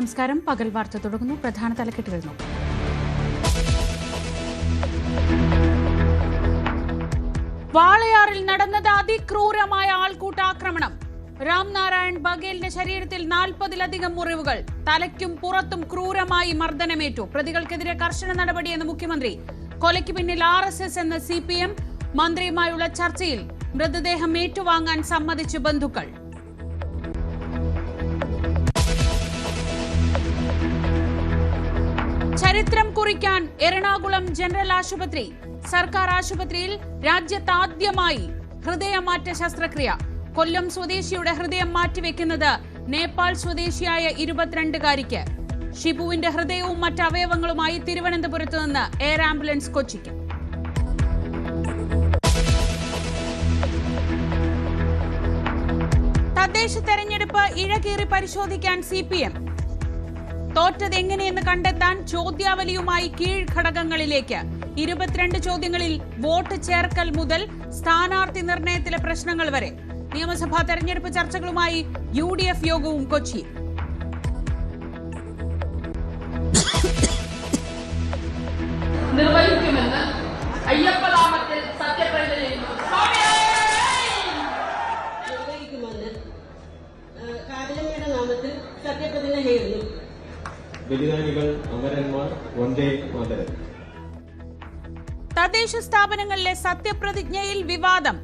നമസ്കാരം. പകൽ വാർത്ത തുടങ്ങുന്നു. പ്രധാന തലക്കെട്ടുകൾ നോക്കാം. വാളയാറിൽ നടന്നത് അതിക്രൂരമായ ആൾക്കൂട്ടാക്രമണം. രാംനാരായൺ ബഗേലിന്റെ ശരീരത്തിൽ 40-ലധികം മുറിവുകൾ. തലയ്ക്കും പുറത്തും ക്രൂരമായി മർദ്ദനമേറ്റു. പ്രതികൾക്കെതിരെ കർശന നടപടിയെന്ന് മുഖ്യമന്ത്രി. കൊലയ്ക്ക് പിന്നിൽ RSS എന്ന CPM. മന്ത്രിയുമായുള്ള ചർച്ചയിൽ മൃതദേഹം ഏറ്റുവാങ്ങാൻ സമ്മതിച്ചു ബന്ധുക്കൾ. ചരിത്രം കുറിക്കാൻ എറണാകുളം ജനറൽ ആശുപത്രി. സർക്കാർ ആശുപത്രിയിൽ രാജ്യത്താദ്യമായി ഹൃദയമാറ്റ ശസ്ത്രക്രിയ. കൊല്ലം സ്വദേശിയുടെ ഹൃദയം മാറ്റിവെക്കുന്നത് നേപ്പാൾ സ്വദേശിയായ 22-കാരിക്ക്. ഷിബുവിന്റെ ഹൃദയവും മറ്റ് അവയവങ്ങളുമായി തിരുവനന്തപുരത്ത് നിന്ന് എയർ ആംബുലൻസ് കൊച്ചിക്ക്. തദ്ദേശ തെരഞ്ഞെടുപ്പ് ഇഴകീറി പരിശോധിക്കാൻ CPM. തോറ്റത് എങ്ങനെയെന്ന് കണ്ടെത്താൻ ചോദ്യാവലിയുമായി കീഴ്ഘടകങ്ങളിലേക്ക്. 22 ചോദ്യങ്ങളിൽ വോട്ട് ചേർക്കൽ മുതൽ സ്ഥാനാർത്ഥി നിർണയത്തിലെ പ്രശ്നങ്ങൾ വരെ. നിയമസഭാ തെരഞ്ഞെടുപ്പ് ചർച്ചകളുമായി UDF യോഗവും കൊച്ചി. നിർവഹിക്കുമെന്ന് അയ്യപ്പനാമത്തിൽ സത്യപ്രതിജ്ഞ ചെയ്യുന്നു. കാവലമ്മയുടെ നാമത്തിൽ സത്യപ്രതിജ്ഞ ചെയ്യുന്നു. ബലിദാനികൾ അമരന്മാർ വന്ദേ മാതരം. തദ്ദേശ സ്ഥാപനങ്ങളിലെ സത്യപ്രതിജ്ഞയിൽ വിവാദം.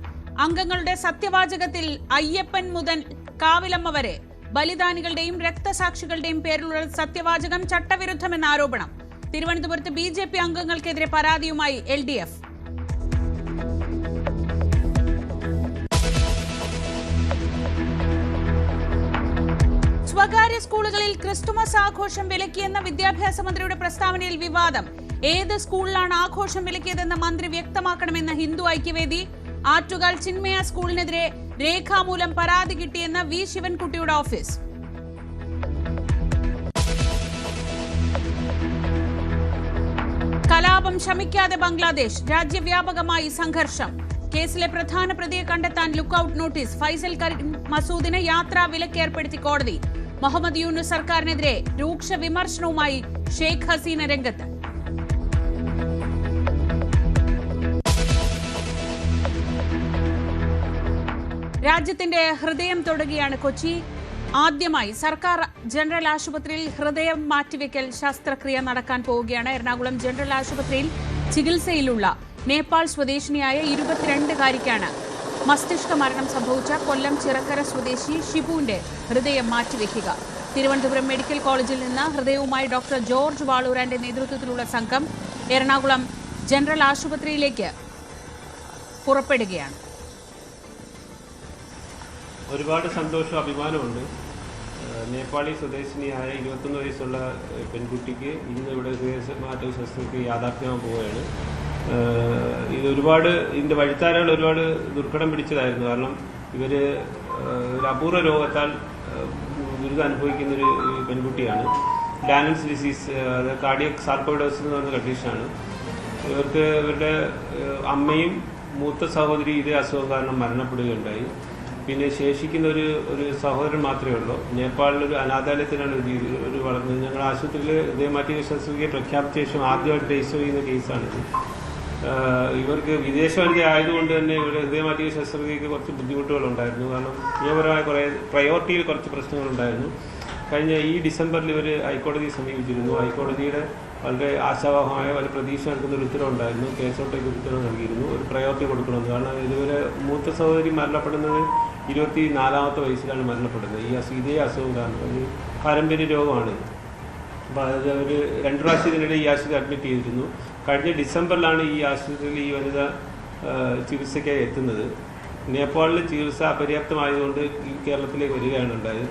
അംഗങ്ങളുടെ സത്യവാചകത്തിൽ അയ്യപ്പൻ മുതൽ കാവിലമ്മ വരെ ബലിദാനികളുടെയും രക്തസാക്ഷികളുടെയും പേരിലുള്ള സത്യവാചകം ചട്ടവിരുദ്ധമെന്ന ആരോപണം. തിരുവനന്തപുരത്ത് BJP അംഗങ്ങൾക്കെതിരെ പരാതിയുമായി LDF. സ്വകാര്യ സ്കൂളുകളിൽ ക്രിസ്തുമസ് ആഘോഷം വിലക്കിയെന്ന വിദ്യാഭ്യാസ മന്ത്രിയുടെ പ്രസ്താവനയിൽ വിവാദം. ഏത് സ്കൂളിലാണ് ആഘോഷം വിലക്കിയതെന്ന് മന്ത്രി വ്യക്തമാക്കണമെന്ന് ഹിന്ദു ഐക്യവേദി. ആറ്റുകാൽ ചിന്മയ സ്കൂളിനെതിരെ രേഖാമൂലം പരാതി കിട്ടിയെന്ന് V. ശിവൻകുട്ടിയുടെ ഓഫീസ്. കലാപം ശമിക്കാതെ ബംഗ്ലാദേശ്. രാജ്യവ്യാപകമായി സംഘർഷം. കേസിലെ പ്രധാന പ്രതിയെ കണ്ടെത്താൻ ലുക്കൌട്ട് നോട്ടീസ്. ഫൈസൽ കരീം മസൂദിന് യാത്രാ വിലക്കേർപ്പെടുത്തി കോടതി. മുഹമ്മദ് യൂനുസ് സർക്കാരിനെതിരെ രൂക്ഷ വിമർശനവുമായി ഷെയ്ഖ് ഹസീന രംഗത്ത്. രാജ്യത്തിന്റെ ഹൃദയം തൊടുകയാണ് കൊച്ചി. ആദ്യമായി സർക്കാർ ജനറൽ ആശുപത്രിയിൽ ഹൃദയം മാറ്റിവെക്കൽ ശസ്ത്രക്രിയ നടക്കാൻ പോവുകയാണ്. എറണാകുളം ജനറൽ ആശുപത്രിയിൽ ചികിത്സയിലുള്ള നേപ്പാൾ സ്വദേശിനിയായ 22-കാരിക്കാണ് മസ്തിഷ്ക മരണം സംഭവിച്ച കൊല്ലം ചിറക്കര സ്വദേശി ഷിബുവിന്റെ ഹൃദയം മാറ്റിവെക്കുക. തിരുവനന്തപുരം മെഡിക്കൽ കോളേജിൽ നിന്ന് ഹൃദയവുമായി ഡോക്ടർ ജോർജ് വാളൂരാന്റെ നേതൃത്വത്തിലുള്ള സംഘം എറണാകുളം ജനറൽ ആശുപത്രിയിലേക്ക് പുറപ്പെടുകയാണ്. ഒരുപാട് സന്തോഷം, അഭിമാനമുണ്ട്. നേപ്പാളി സ്വദേശിനിയായ 21 വയസ്സുള്ള പെൺകുട്ടിക്ക് ഇന്ന് ഇവിടെ ഹൃദയമാറ്റ ശസ്ത്രക്രിയ യാഥാർത്ഥ്യമാകാൻ പോവുകയാണ്. ഇത് ഒരുപാട് ഇതിൻ്റെ വഴിത്താരകൾ ഒരുപാട് ദുർഘടം പിടിച്ചതായിരുന്നു. കാരണം ഇവർ ഒരു അപൂർവ രോഗത്താൽ ദുരിതം അനുഭവിക്കുന്നൊരു പെൺകുട്ടിയാണ്. ഡാനൻസ് ഡിസീസ്, അത് കാർഡിയക് സാർക്കോയിഡോസിസ് എന്ന് പറയുന്ന കണ്ടീഷനാണ്. ഇവർക്ക് ഇവരുടെ അമ്മയും മൂത്ത സഹോദരി ഇതേ അസുഖം കാരണം മരണപ്പെടുകയുണ്ടായി. പിന്നെ ശേഷിക്കുന്ന ഒരു സഹോദരൻ മാത്രമേ ഉള്ളൂ. നേപ്പാളിലൊരു അനാഥാലയത്തിലാണ് ഒരു വളർന്നത്. ഞങ്ങളുടെ ആശുപത്രിയിൽ ഹൃദയമാറ്റിക ശസ്ത്രക്രിയ പ്രഖ്യാപിച്ച ശേഷം ആദ്യമായിട്ട് രജിസ്റ്റർ ചെയ്യുന്ന കേസാണിത്. ഇവർക്ക് വിദേശവനിത ആയതുകൊണ്ട് തന്നെ ഇവിടെ ഹൃദയമാറ്റിക ശസ്ത്രക്രിയക്ക് കുറച്ച് ബുദ്ധിമുട്ടുകളുണ്ടായിരുന്നു. കാരണം നിയമപരമായ പ്രയോറിറ്റിയിൽ കുറച്ച് പ്രശ്നങ്ങളുണ്ടായിരുന്നു. കഴിഞ്ഞ ഈ ഡിസംബറിൽ ഇവർ ഹൈക്കോടതിയെ സമീപിച്ചിരുന്നു. ഹൈക്കോടതിയുടെ വളരെ ആശാവഹമായ വളരെ പ്രതീക്ഷ നൽകുന്ന ഒരു ഉത്തരവുണ്ടായിരുന്നു. കേസോട്ടേക്ക് ഉത്തരവ് നൽകിയിരുന്നു, ഒരു പ്രയോറിറ്റി കൊടുക്കണമെന്ന്. കാരണം ഇതുവരെ മൂത്ത സഹോദരി മരണപ്പെടുന്നത് 24-ാമത്തെ വയസ്സിലാണ് മരണപ്പെടുന്നത്. ഇതേ അസുഖം കാരണം ഒരു പാരമ്പര്യ രോഗമാണ്. അപ്പോൾ അത് ഒരു 2 പ്രാവശ്യം ഇതിനിടെ ഈ ആശുപത്രി അഡ്മിറ്റ് ചെയ്തിരുന്നു. കഴിഞ്ഞ ഡിസംബറിലാണ് ഈ ആശുപത്രിയിൽ ഈ വനിത ചികിത്സയ്ക്കായി എത്തുന്നത്. നേപ്പാളിൽ ചികിത്സ അപര്യാപ്തമായതുകൊണ്ട് ഈ കേരളത്തിലേക്ക് വരികയാണ് ഉണ്ടായത്.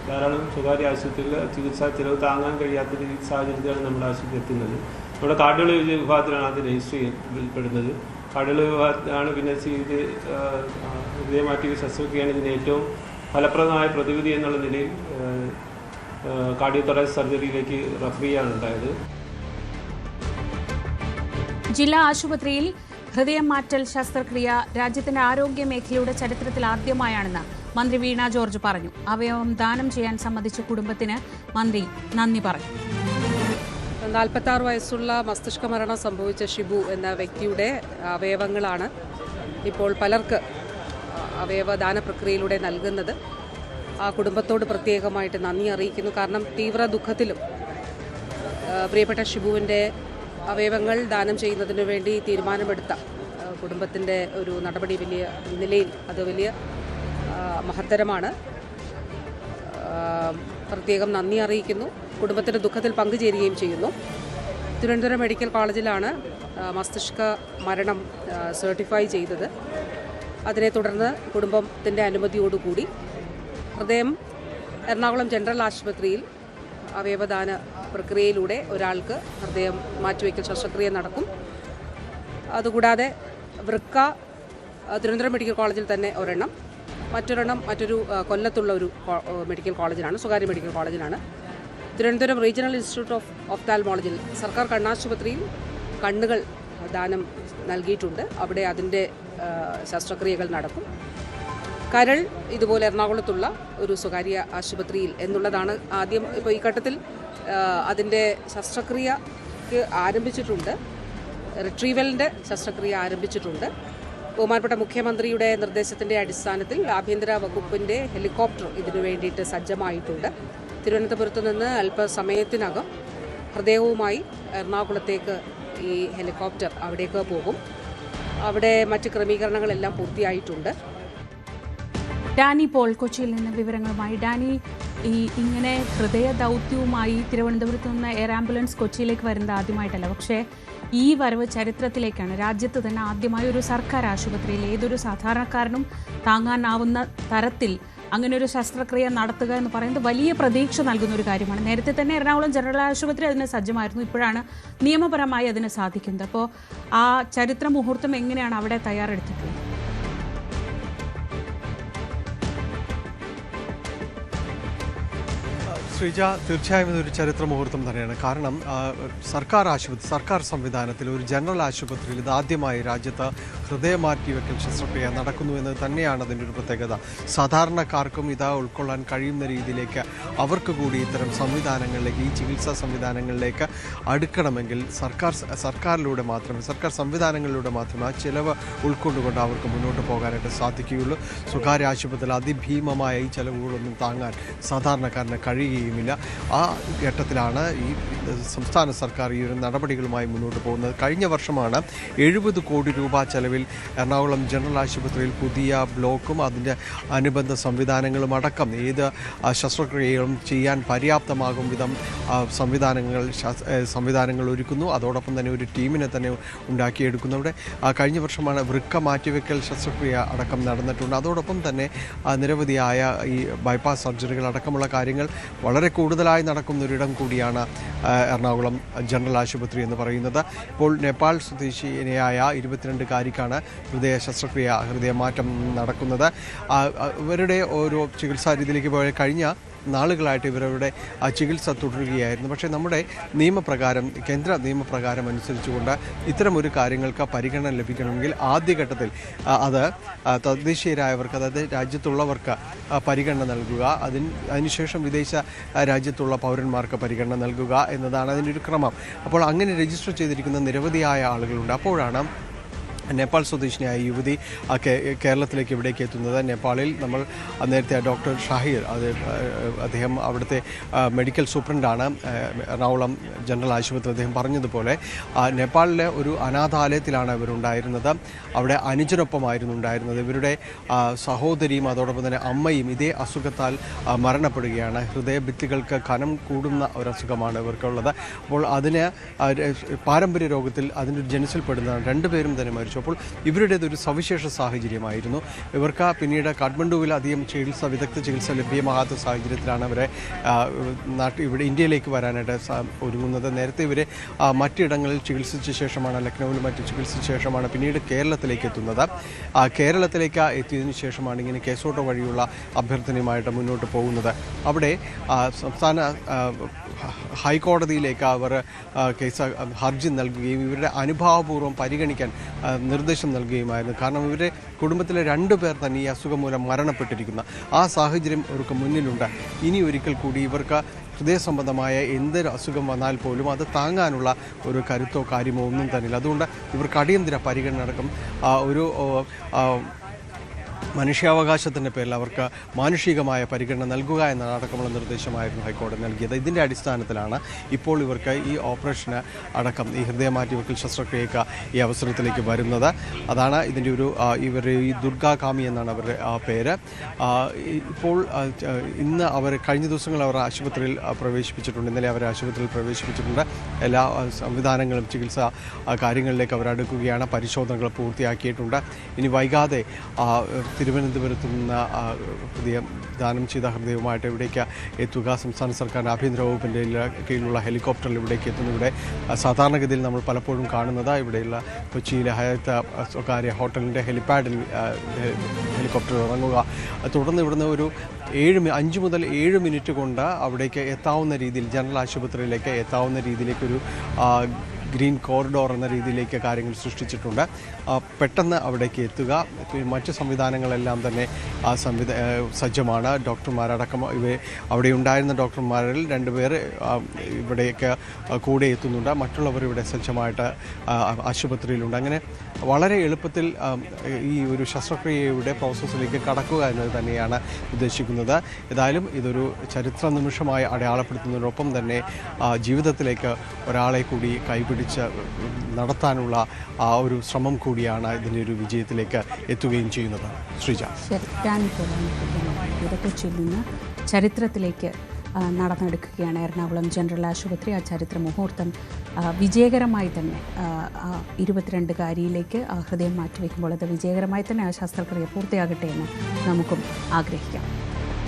ധാരാളം സ്വകാര്യ ആശുപത്രിയിൽ ചികിത്സാ ചിലവ് താങ്ങാൻ കഴിയാത്തൊരു സാഹചര്യത്തിലാണ് നമ്മുടെ ആശുപത്രി എത്തുന്നത്. നമ്മുടെ കാർഡിയോളജി വിഭാഗത്തിലാണ് അത് രജിസ്റ്റർ ചെയ്യപ്പെടുന്നത്. കാർഡിയോളജി വിഭാഗത്തിലാണ് പിന്നെ ഇത് ഹൃദയമാറ്റിക ശസ്ത്രക്രിയയാണ് ഇതിന് ഏറ്റവും ഫലപ്രദമായ പ്രതിവിധി എന്നുള്ള നിലയിൽ കാർഡിയോതൊറാസിക് സർജറിയിലേക്ക് റഫർ ചെയ്യാനുണ്ടായത്. ജില്ലാ ആശുപത്രിയിൽ ഹൃദയം മാറ്റൽ ശസ്ത്രക്രിയ രാജ്യത്തിന്റെ ആരോഗ്യ മേഖലയുടെ ചരിത്രത്തിൽ ആദ്യമായാണെന്ന് മന്ത്രി വീണ ജോർജ് പറഞ്ഞു. അവയവം ദാനം ചെയ്യാൻ സമ്മതിച്ച കുടുംബത്തിന് മന്ത്രി നന്ദി പറഞ്ഞു. 46 വയസ്സുള്ള മസ്തിഷ്ക മരണം സംഭവിച്ച ഷിബു എന്ന വ്യക്തിയുടെ അവയവങ്ങളാണ് ഇപ്പോൾ പലർക്ക് അവയവദാന പ്രക്രിയയിലൂടെ നൽകുന്നത്. ആ കുടുംബത്തോട് പ്രത്യേകമായിട്ട് നന്ദി അറിയിക്കുന്നു. കാരണം തീവ്ര ദുഃഖത്തിലും പ്രിയപ്പെട്ട ഷിബുവിൻ്റെ അവയവങ്ങൾ ദാനം ചെയ്യുന്നതിനു വേണ്ടി തീരുമാനമെടുത്ത കുടുംബത്തിൻ്റെ ഒരു നടപടി വലിയ നിലയിൽ അത് വലിയ മഹത്തരമാണ്. പ്രത്യേകം നന്ദി അറിയിക്കുന്നു. കുടുംബത്തിൻ്റെ ദുഃഖത്തിൽ പങ്കുചേരുകയും ചെയ്യുന്നു. തിരുവനന്തപുരം മെഡിക്കൽ കോളേജിലാണ് മസ്തിഷ്ക മരണം സർട്ടിഫൈ ചെയ്തത്. അതിനെ തുടർന്ന് കുടുംബത്തിൻ്റെ അനുമതിയോടുകൂടി ഹൃദയം എറണാകുളം ജനറൽ ആശുപത്രിയിൽ അവയവദാന പ്രക്രിയയിലൂടെ ഒരാൾക്ക് ഹൃദയം മാറ്റിവയ്ക്കൽ ശസ്ത്രക്രിയ നടക്കും. അതുകൂടാതെ വൃക്ക തിരുവനന്തപുരം മെഡിക്കൽ കോളേജിൽ തന്നെ ഒരെണ്ണം, മറ്റൊരു കൊല്ലത്തുള്ള ഒരു മെഡിക്കൽ കോളേജിലാണ്, സ്വകാര്യ മെഡിക്കൽ കോളേജിലാണ്. തിരുവനന്തപുരം റീജിയണൽ ഇൻസ്റ്റിറ്റ്യൂട്ട് ഓഫ് ഒഫ്താൽമോളജിയിൽ സർക്കാർ കണ്ണാശുപത്രിയിൽ കണ്ണുകൾ ദാനം നൽകിയിട്ടുണ്ട്. അവിടെ അതിൻ്റെ ശസ്ത്രക്രിയകൾ നടക്കും. കരൾ ഇതുപോലെ എറണാകുളത്തുള്ള ഒരു സ്വകാര്യ ആശുപത്രിയിൽ എന്നുള്ളതാണ് ആദ്യം. ഇപ്പോൾ ഈ ഘട്ടത്തിൽ അതിൻ്റെ ശസ്ത്രക്രിയക്ക് ആരംഭിച്ചിട്ടുണ്ട്. റിട്രീവലിൻ്റെ ശസ്ത്രക്രിയ ആരംഭിച്ചിട്ടുണ്ട്. ബഹുമാനപ്പെട്ട മുഖ്യമന്ത്രിയുടെ നിർദ്ദേശത്തിൻ്റെ അടിസ്ഥാനത്തിൽ ആഭ്യന്തര വകുപ്പിൻ്റെ ഹെലികോപ്റ്റർ ഇതിനു വേണ്ടിയിട്ട് സജ്ജമായിട്ടുണ്ട്. തിരുവനന്തപുരത്ത് നിന്ന് അല്പസമയത്തിനകം ഹൃദയവുമായി എറണാകുളത്തേക്ക് ഈ ഹെലികോപ്റ്റർ അവിടേക്ക് പോകും. അവിടെ മറ്റ് ക്രമീകരണങ്ങളെല്ലാം പൂർത്തിയായിട്ടുണ്ട്. ഡാനി പോൾ കൊച്ചിയിൽ നിന്ന് വിവരങ്ങളുമായി. ഡാനി, ഇങ്ങനെ ഹൃദയ ദൗത്യവുമായി തിരുവനന്തപുരത്ത് നിന്ന് എയർ ആംബുലൻസ് കൊച്ചിയിലേക്ക് വരുന്നത് ആദ്യമായിട്ടല്ല. പക്ഷേ ഈ വരവ് ചരിത്രത്തിലേക്കാണ്. രാജ്യത്ത് തന്നെ ആദ്യമായി ഒരു സർക്കാർ ആശുപത്രിയിൽ ഏതൊരു സാധാരണക്കാരനും താങ്ങാനാവുന്ന തരത്തിൽ അങ്ങനെ ഒരു ശസ്ത്രക്രിയ നടത്തുക എന്ന് പറയുന്നത് വലിയ പ്രതീക്ഷ നൽകുന്ന ഒരു കാര്യമാണ്. നേരത്തെ തന്നെ എറണാകുളം ജനറൽ ആശുപത്രി അതിന് സജ്ജമായിരുന്നു. ഇപ്പോഴാണ് നിയമപരമായി അതിന് സാധിക്കുന്നത്. അപ്പോൾ ആ ചരിത്ര മുഹൂർത്തം എങ്ങനെയാണ് അവിടെ തയ്യാറെടുത്തിട്ടുള്ളത്? ശ്രീജ, തീർച്ചയായും ഇതൊരു ചരിത്ര മുഹൂർത്തം തന്നെയാണ്. കാരണം സർക്കാർ സംവിധാനത്തിൽ ഒരു ജനറൽ ആശുപത്രിയിൽ ഇതാദ്യമായി രാജ്യത്ത് ഹൃദയമാറ്റിവെക്കൽ ശസ്ത്രക്രിയ നടക്കുന്നു എന്നത് തന്നെയാണ് അതിൻ്റെ ഒരു പ്രത്യേകത. സാധാരണക്കാർക്കും ഇത് ഉൾക്കൊള്ളാൻ കഴിയുന്ന രീതിയിലേക്ക് അവർക്ക് കൂടി ഇത്തരം സംവിധാനങ്ങളിലേക്ക്, ഈ ചികിത്സാ സംവിധാനങ്ങളിലേക്ക് അടുക്കണമെങ്കിൽ സർക്കാർ സംവിധാനങ്ങളിലൂടെ മാത്രമേ ആ ചിലവ് ഉൾക്കൊണ്ടുകൊണ്ട് അവർക്ക് മുന്നോട്ട് പോകാനായിട്ട് സാധിക്കുകയുള്ളൂ. സ്വകാര്യ ആശുപത്രിയിൽ അതിഭീമമായ ഈ ചിലവുകളൊന്നും താങ്ങാൻ സാധാരണക്കാരന് കഴിയുകയില്ല. ആ ഘട്ടത്തിലാണ് ഈ സംസ്ഥാന സർക്കാർ ഈ ഒരു നടപടികളുമായി മുന്നോട്ട് പോകുന്നത്. കഴിഞ്ഞ വർഷമാണ് 70 കോടി രൂപ ചെലവിൽ എറണാകുളം ജനറൽ ആശുപത്രിയിൽ പുതിയ ബ്ലോക്കും അതിൻ്റെ അനുബന്ധ സംവിധാനങ്ങളും അടക്കം ഏത് ശസ്ത്രക്രിയകളും ചെയ്യാൻ പര്യാപ്തമാകും വിധം സംവിധാനങ്ങൾ ഒരുക്കുന്നു. അതോടൊപ്പം തന്നെ ഒരു ടീമിനെ തന്നെ ഉണ്ടാക്കിയെടുക്കുന്നു. അവിടെ കഴിഞ്ഞ വർഷമാണ് വൃക്ക മാറ്റിവെക്കൽ ശസ്ത്രക്രിയ അടക്കം നടന്നിട്ടുണ്ട്. അതോടൊപ്പം തന്നെ നിരവധിയായ ഈ ബൈപ്പാസ് സർജറികൾ അടക്കമുള്ള കാര്യങ്ങൾ വളരെ കൂടുതലായി നടക്കുന്ന ഒരിടം കൂടിയാണ് എറണാകുളം ജനറൽ ആശുപത്രി എന്ന് പറയുന്നത്. ഇപ്പോൾ നേപ്പാൾ സ്വദേശിനിയായ 22-കാരിക്കാണ് ഹൃദയമാറ്റം നടക്കുന്നത്. ഇവരുടെ ഓരോ ചികിത്സാ രീതിയിലേക്ക് പോയ കഴിഞ്ഞ നാളുകളായിട്ട് ഇവരുടെ ചികിത്സ തുടരുകയായിരുന്നു. പക്ഷേ നമ്മുടെ കേന്ദ്ര നിയമപ്രകാരം അനുസരിച്ചുകൊണ്ട് ഇത്തരമൊരു കാര്യങ്ങൾക്ക് പരിഗണന ലഭിക്കണമെങ്കിൽ ആദ്യഘട്ടത്തിൽ അത് തദ്ദേശീയരായവർക്ക്, അതായത് രാജ്യത്തുള്ളവർക്ക് പരിഗണന നൽകുക, അതിനുശേഷം വിദേശ രാജ്യത്തുള്ള പൗരന്മാർക്ക് പരിഗണന നൽകുക എന്നതാണ് അതിൻ്റെ ഒരു ക്രമം. അപ്പോൾ അങ്ങനെ രജിസ്റ്റർ ചെയ്തിരിക്കുന്ന നിരവധിയായ ആളുകളുണ്ട്. അപ്പോഴാണ് നേപ്പാൾ സ്വദേശിനിയായ യുവതി കേരളത്തിലേക്ക് ഇവിടേക്ക് എത്തുന്നത്. നേപ്പാളിൽ നമ്മൾ നേരത്തെ ഡോക്ടർ ഷാഹിർ, അദ്ദേഹം അവിടുത്തെ മെഡിക്കൽ സൂപ്രണ്ടാണ് എറണാകുളം ജനറൽ ആശുപത്രി. അദ്ദേഹം പറഞ്ഞതുപോലെ നേപ്പാളിലെ ഒരു അനാഥാലയത്തിലാണ് ഇവരുണ്ടായിരുന്നത്. അവിടെ അനുജനൊപ്പമായിരുന്നു ഉണ്ടായിരുന്നത്. ഇവരുടെ സഹോദരിയും അതോടൊപ്പം തന്നെ അമ്മയും ഇതേ അസുഖത്താൽ മരണപ്പെടുകയാണ്. ഹൃദയഭിത്തികൾക്ക് കനം കൂടുന്ന ഒരസുഖമാണ് ഇവർക്കുള്ളത്. അപ്പോൾ അതിന് പാരമ്പര്യ രോഗത്തിൽ അതിൻ്റെ ജനുസിൽപ്പെടുന്നതാണ്. രണ്ടുപേരും തന്നെ മരിച്ചു. അപ്പോൾ ഇവരുടേതൊരു സവിശേഷ സാഹചര്യമായിരുന്നു. ഇവർക്ക് പിന്നീട് കാഠ്മണ്ഡുവിൽ അധികം വിദഗ്ധ ചികിത്സ ലഭ്യമാകാത്ത സാഹചര്യത്തിലാണ് അവരെ ഇവിടെ ഇന്ത്യയിലേക്ക് വരാനായിട്ട് ഒരുങ്ങുന്നത്. നേരത്തെ ഇവരെ മറ്റിടങ്ങളിൽ ചികിത്സിച്ച ശേഷമാണ്, ലക്നൌവിൽ മറ്റ് ചികിത്സിച്ച ശേഷമാണ് പിന്നീട് കേരളത്തിലേക്ക് എത്തുന്നത്. കേരളത്തിലേക്ക് എത്തിയതിനു ശേഷമാണ് ഇങ്ങനെ കേസോട്ടോ വഴിയുള്ള അഭ്യർത്ഥനയുമായിട്ട് മുന്നോട്ട് പോകുന്നത്. അവിടെ സംസ്ഥാന ഹൈക്കോടതിയിലേക്ക് അവർ ഹർജി നൽകുകയും ഇവരുടെ അനുഭാവപൂർവ്വം പരിഗണിക്കാൻ നിർദ്ദേശം നൽകുകയുമായിരുന്നു. കാരണം ഇവരുടെ കുടുംബത്തിലെ 2 പേർ തന്നെ ഈ അസുഖം മൂലം മരണപ്പെട്ടിരിക്കുന്ന ആ സാഹചര്യം ഇവർക്ക് മുന്നിലുണ്ട്. ഇനി ഒരിക്കൽ കൂടി ഇവർക്ക് ഹൃദയ സംബന്ധമായ എന്തൊരു അസുഖം വന്നാൽ പോലും അത് താങ്ങാനുള്ള ഒരു കരുത്തോ കാര്യമോ ഒന്നും തന്നില്ല. അതുകൊണ്ട് ഇവർക്ക് അടിയന്തര പരിഗണന അടക്കം ഒരു മനുഷ്യാവകാശത്തിൻ്റെ പേരിൽ അവർക്ക് മാനുഷികമായ പരിഗണന നൽകുക എന്നതടക്കമുള്ള നിർദ്ദേശമായിരുന്നു ഹൈക്കോടതി നൽകിയത്. ഇതിൻ്റെ അടിസ്ഥാനത്തിലാണ് ഇപ്പോൾ ഇവർക്ക് ഈ ഓപ്പറേഷന് അടക്കം ഈ ഹൃദയ മാറ്റിവെക്കൽ ശസ്ത്രക്രിയക്ക് ഈ അവസരത്തിലേക്ക് വരുന്നത്. അതാണ് ഇതിൻ്റെ ഒരു ഇവർ ഈ ദുർഗാകാമി എന്നാണ് അവരുടെ പേര്. ഇപ്പോൾ ഇന്ന് അവർ കഴിഞ്ഞ ദിവസങ്ങൾ അവർ ആശുപത്രിയിൽ പ്രവേശിപ്പിച്ചിട്ടുണ്ട്. ഇന്നലെ അവരെ ആശുപത്രിയിൽ പ്രവേശിപ്പിച്ചിട്ടുണ്ട്. എല്ലാ സംവിധാനങ്ങളും ചികിത്സാ കാര്യങ്ങളിലേക്ക് അവരടുക്കുകയാണ്. പരിശോധനകൾ പൂർത്തിയാക്കിയിട്ടുണ്ട്. ഇനി വൈകാതെ തിരുവനന്തപുരത്ത് നിന്ന് ദാനം ചെയ്ത ഹൃദയവുമായിട്ട് ഇവിടേക്ക് എത്തുക. സംസ്ഥാന സർക്കാരിൻ്റെ ആഭ്യന്തര വകുപ്പിൻ്റെ കീഴിലുള്ള ഹെലികോപ്റ്ററിൽ ഇവിടേക്ക് എത്തുന്നു. ഇവിടെ സാധാരണഗതിയിൽ നമ്മൾ പലപ്പോഴും കാണുന്നത് ഇവിടെയുള്ള കൊച്ചിയിലെ ഹയത്ത് സ്വകാര്യ ഹോട്ടലിൻ്റെ ഹെലിപ്പാഡിൽ ഹെലികോപ്റ്റർ ഇറങ്ങുക, തുടർന്ന് ഇവിടുന്ന് ഒരു 5 മുതൽ 7 മിനിറ്റ് കൊണ്ട് അവിടേക്ക് എത്താവുന്ന രീതിയിൽ ജനറൽ ആശുപത്രിയിലേക്ക് എത്താവുന്ന രീതിയിലേക്കൊരു ഗ്രീൻ കോറിഡോർ എന്ന രീതിയിലേക്ക് കാര്യങ്ങൾ സൃഷ്ടിച്ചിട്ടുണ്ട്. പെട്ടെന്ന് അവിടേക്ക് എത്തുക. മറ്റ് സംവിധാനങ്ങളെല്ലാം തന്നെ സജ്ജമാണ്. ഡോക്ടർമാരടക്കം അവിടെ ഉണ്ടായിരുന്ന ഡോക്ടർമാരിൽ 2 പേർ ഇവിടേക്ക് കൂടെ എത്തുന്നുണ്ട്. മറ്റുള്ളവർ ഇവിടെ സജ്ജമായിട്ട് ആശുപത്രിയിലുണ്ട്. അങ്ങനെ വളരെ എളുപ്പത്തിൽ ഈ ഒരു ശസ്ത്രക്രിയയുടെ പ്രോസസ്സിലേക്ക് കടക്കുക എന്നത് തന്നെയാണ് ഉദ്ദേശിക്കുന്നത്. ഏതായാലും ഇതൊരു ചരിത്ര നിമിഷമായി അടയാളപ്പെടുത്തുന്നതിനൊപ്പം തന്നെ ജീവിതത്തിലേക്ക് ഒരാളെ കൂടി കൈപിടിച്ച് നടത്താനുള്ള ആ ഒരു ശ്രമം കൂടിയാണ് ഇതിൻ്റെ ഒരു വിജയത്തിലേക്ക് എത്തുകയും ചെയ്യുന്നത്. ശ്രീജ, കൊച്ചിയിൽ നിന്ന് ചരിത്രത്തിലേക്ക് നടന്നെടുക്കുകയാണ് എറണാകുളം ജനറൽ ആശുപത്രി. ആ ചരിത്ര മുഹൂർത്തം വിജയകരമായി തന്നെ 22-കാരിയിലേക്ക് ഹൃദയം മാറ്റിവെക്കുമ്പോൾ അത് വിജയകരമായി തന്നെ ആ ശസ്ത്രക്രിയ പൂർത്തിയാകട്ടെ എന്ന് നമുക്കും ആഗ്രഹിക്കാം.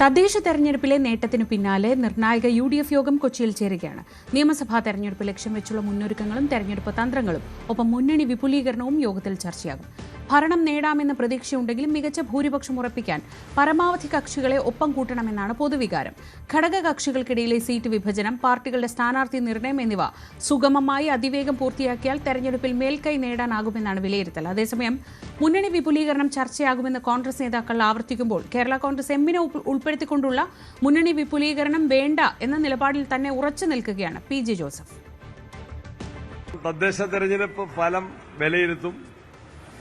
തദ്ദേശ തെരഞ്ഞെടുപ്പിലെ നേട്ടത്തിനു പിന്നാലെ നിർണായക UDF യോഗം കൊച്ചിയിൽ ചേരുകയാണ്. നിയമസഭാ തെരഞ്ഞെടുപ്പ് ലക്ഷ്യം വെച്ചുള്ള മുന്നൊരുക്കങ്ങളും തെരഞ്ഞെടുപ്പ് തന്ത്രങ്ങളും ഒപ്പം മുന്നണി വിപുലീകരണവും യോഗത്തിൽ ചർച്ചയാകും. ഭരണം നേടാമെന്ന പ്രതീക്ഷയുണ്ടെങ്കിലും മികച്ച ഭൂരിപക്ഷം ഉറപ്പിക്കാൻ പരമാവധി കക്ഷികളെ ഒപ്പം കൂട്ടണമെന്നാണ് പൊതുവികാരം. ഘടക കക്ഷികൾക്കിടയിലെ സീറ്റ് വിഭജനം, പാർട്ടികളുടെ സ്ഥാനാർത്ഥി നിർണയം എന്നിവ സുഗമമായി അതിവേഗം പൂർത്തിയാക്കിയാൽ തെരഞ്ഞെടുപ്പിൽ മേൽക്കൈ നേടാനാകുമെന്നാണ് വിലയിരുത്തൽ. അതേസമയം മുന്നണി വിപുലീകരണം ചർച്ചയാകുമെന്ന് കോൺഗ്രസ് നേതാക്കൾ ആവർത്തിക്കുമ്പോൾ കേരള കോൺഗ്രസ് എമ്മിനെ ഉൾപ്പെടുത്തിക്കൊണ്ടുള്ള മുന്നണി വിപുലീകരണം വേണ്ട എന്ന നിലപാടിൽ തന്നെ ഉറച്ചു നിൽക്കുകയാണ് PJ ജോസഫ്. തദ്ദേശ തെരഞ്ഞെടുപ്പ് ഫലം വിലയിരുത്തും.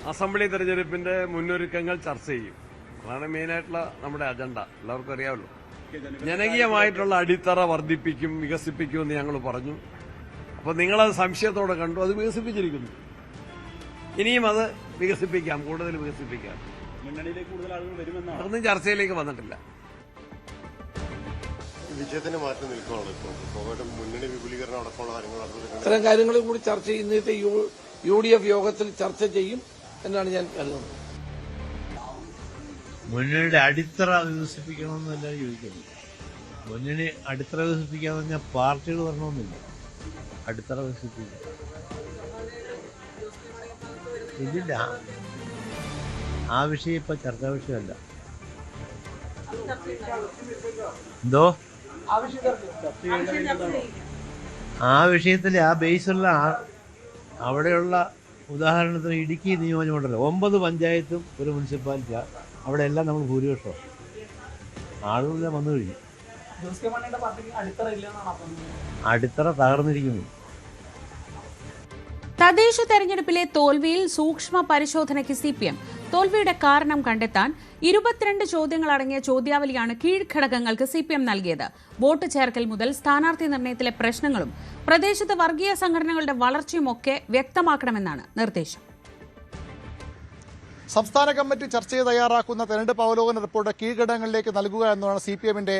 അസംബ്ലി തെരഞ്ഞെടുപ്പിന്റെ മുന്നൊരുക്കങ്ങൾ ചർച്ച ചെയ്യും. അതാണ് മെയിനായിട്ടുള്ള നമ്മുടെ അജണ്ട. എല്ലാവർക്കും അറിയാമല്ലോ. ജനകീയമായിട്ടുള്ള അടിത്തറ വർദ്ധിപ്പിക്കും, വികസിപ്പിക്കും എന്ന് ഞങ്ങൾ പറഞ്ഞു. അപ്പോൾ നിങ്ങളത് സംശയത്തോടെ കണ്ടു. അത് വികസിപ്പിച്ചിരിക്കുന്നു. ഇനിയും അത് വികസിപ്പിക്കാം, കൂടുതൽ വികസിപ്പിക്കാം. മുന്നണിയിലേക്ക് കൂടുതൽ ആളുകൾ വരുമെന്നാണ്. അതൊന്നും ചർച്ചയിലേക്ക് വന്നിട്ടില്ല. വിജയത്തിന് മാറ്റം നിൽക്കുകയാണ്. ഇപ്പോൾ മുന്നണി വിപുലീകരണം അടക്കമുള്ള കാര്യങ്ങൾ ഇത്തരം കാര്യങ്ങളെ കൂടി ചർച്ച ചെയ്യുന്നതിന്റെ UDF യോഗത്തിൽ ചർച്ച ചെയ്യും എന്നാണ് ഞാൻ കരുതുന്നത്. മുന്നണിയുടെ അടിത്തറ വികസിപ്പിക്കണമെന്നല്ല ചോദിക്കുന്നത്. മുന്നണി അടിത്തറ വികസിപ്പിക്കാന്ന് പറഞ്ഞാൽ പാർട്ടികൾ വരണമെന്നില്ല. അടിത്തറ വികസിപ്പിക്കുക ഇതില്ല. ആ വിഷയം ഇപ്പൊ ചർച്ചാ വിഷയമല്ല. എന്തോ ആ വിഷയത്തിൽ ആ ബേസുള്ള അവിടെയുള്ള ഉദാഹരണത്തിന് ഇടുക്കി നിയോജകമണ്ഡലം 9 പഞ്ചായത്തും ഒരു മുനിസിപ്പാലിറ്റിയാണ്. അവിടെ എല്ലാം നമ്മൾ ഭൂരിപക്ഷമാണ്. ആളുകളെല്ലാം വന്നു കഴിഞ്ഞു. അടിത്തറ തകർന്നിരിക്കുന്നു. തദ്ദേശ തെരഞ്ഞെടുപ്പിലെ തോൽവിയിൽ സൂക്ഷ്മ പരിശോധനയ്ക്ക് CPM. തോൽവിയുടെ കാരണം കണ്ടെത്താൻ 22 ചോദ്യങ്ങളടങ്ങിയ ചോദ്യാവലിയാണ് കീഴ്ഘടകങ്ങൾക്ക് CPM നൽകിയത്. വോട്ട് ചേർക്കൽ മുതൽ സ്ഥാനാർത്ഥി നിർണയത്തിലെ പ്രശ്നങ്ങളും പ്രദേശത്ത് വർഗീയ സംഘടനകളുടെ വളർച്ചയുമൊക്കെ വ്യക്തമാക്കണമെന്നാണ് നിർദ്ദേശം. സംസ്ഥാന കമ്മിറ്റി ചർച്ച ചെയ്ത് തയ്യാറാക്കുന്ന തെരഞ്ഞെടുപ്പ് അവലോകന റിപ്പോർട്ട് കീഴ്ഘടകങ്ങളിലേക്ക് നൽകുക എന്നതാണ് CPMന്റെ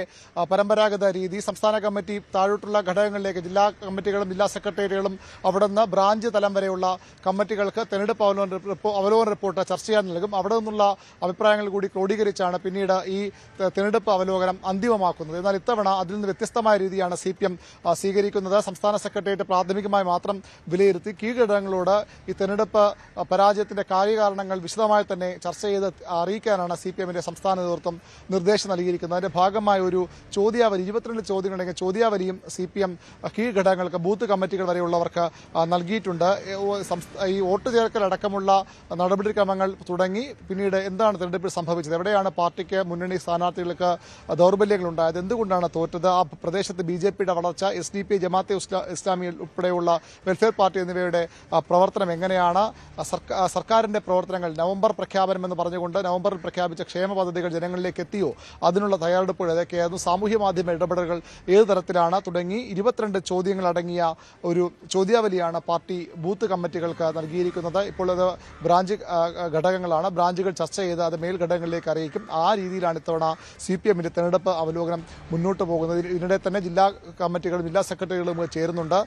പരമ്പരാഗത രീതി. സംസ്ഥാന കമ്മിറ്റി താഴോട്ടുള്ള ഘടകങ്ങളിലേക്ക് ജില്ലാ കമ്മിറ്റികളും ജില്ലാ സെക്രട്ടേറിയറ്റുകളും അവിടെ നിന്ന് ബ്രാഞ്ച് തലം വരെയുള്ള കമ്മിറ്റികൾക്ക് തെരഞ്ഞെടുപ്പ് അവലോകന റിപ്പോർട്ട് ചർച്ച ചെയ്യാൻ നൽകും. അവിടെ നിന്നുള്ള അഭിപ്രായങ്ങൾ കൂടി ക്രോഡീകരിച്ചാണ് പിന്നീട് ഈ തെരഞ്ഞെടുപ്പ് അവലോകനം അന്തിമമാക്കുന്നത്. എന്നാൽ ഇത്തവണ അതിൽ നിന്ന് വ്യത്യസ്തമായ രീതിയാണ് CPM സ്വീകരിക്കുന്നത്. സംസ്ഥാന സെക്രട്ടേറിയറ്റ് പ്രാഥമികമായി മാത്രം വിലയിരുത്തി കീഴ്ഘടകങ്ങളോട് ഈ തെരഞ്ഞെടുപ്പ് പരാജയത്തിന്റെ കാര്യകാരണങ്ങൾ വിശദമായി വിശദമായി തന്നെ ചർച്ച ചെയ്ത് അറിയിക്കാനാണ് CPM-ന്റെ സംസ്ഥാന നേതൃത്വം നിർദ്ദേശം നൽകിയിരിക്കുന്നത്. അതിന്റെ ഭാഗമായ ഒരു ചോദ്യാവലി 22 ചോദ്യങ്ങളുണ്ടെങ്കിൽ ചോദ്യാവലിയും CPM കീഴ്ഘടകങ്ങൾക്ക് ബൂത്ത് കമ്മിറ്റികൾ വരെയുള്ളവർക്ക് നൽകിയിട്ടുണ്ട്. ഈ വോട്ട് ചേർക്കൽ അടക്കമുള്ള നടപടിക്രമങ്ങൾ തുടങ്ങി പിന്നീട് എന്താണ് തെരഞ്ഞെടുപ്പിൽ സംഭവിച്ചത്, എവിടെയാണ് പാർട്ടിക്ക് മുന്നണി സ്ഥാനാർത്ഥികൾക്ക് ദൗർബല്യങ്ങൾ ഉണ്ടായത്, എന്തുകൊണ്ടാണ് തോറ്റത്, ആ പ്രദേശത്ത് BJP-യുടെ വളർച്ച, SDP, ജമാഅത്തെ ഇസ്ലാമി ഉൾപ്പെടെയുള്ള വെൽഫെയർ പാർട്ടി എന്നിവയുടെ പ്രവർത്തനം എങ്ങനെയാണ്, സർക്കാരിന്റെ പ്രവർത്തനങ്ങൾ നവംബർ പ്രഖ്യാപനം എന്ന് പറഞ്ഞുകൊണ്ട് നവംബറിൽ പ്രഖ്യാപിച്ച ക്ഷേമ പദ്ധതികൾ ജനങ്ങളിലേക്ക് എത്തിയോ, അതിനുള്ള തയ്യാറെടുപ്പുകൾ ഏതൊക്കെയായിരുന്നു, സാമൂഹ്യ മാധ്യമ ഇടപെടലുകൾ ഏത് തരത്തിലാണ് തുടങ്ങി 22 ചോദ്യങ്ങൾ അടങ്ങിയ ഒരു ചോദ്യാവലിയാണ് പാർട്ടി ബൂത്ത് കമ്മിറ്റികൾക്ക് നൽകിയിരിക്കുന്നത്. ഇപ്പോൾ അത് ബ്രാഞ്ച് ഘടകങ്ങളാണ്. ബ്രാഞ്ചുകൾ ചർച്ച ചെയ്ത് അത് മേൽഘടകങ്ങളിലേക്ക് അറിയിക്കും. ആ രീതിയിലാണ് ഇത്തവണ CPM-ന്റെ തെരഞ്ഞെടുപ്പ് അവലോകനം മുന്നോട്ട് പോകുന്നത്. ഇതിനിടെ തന്നെ ജില്ലാ കമ്മിറ്റികളും ജില്ലാ സെക്രട്ടറികളും ചേരുന്നുണ്ട്.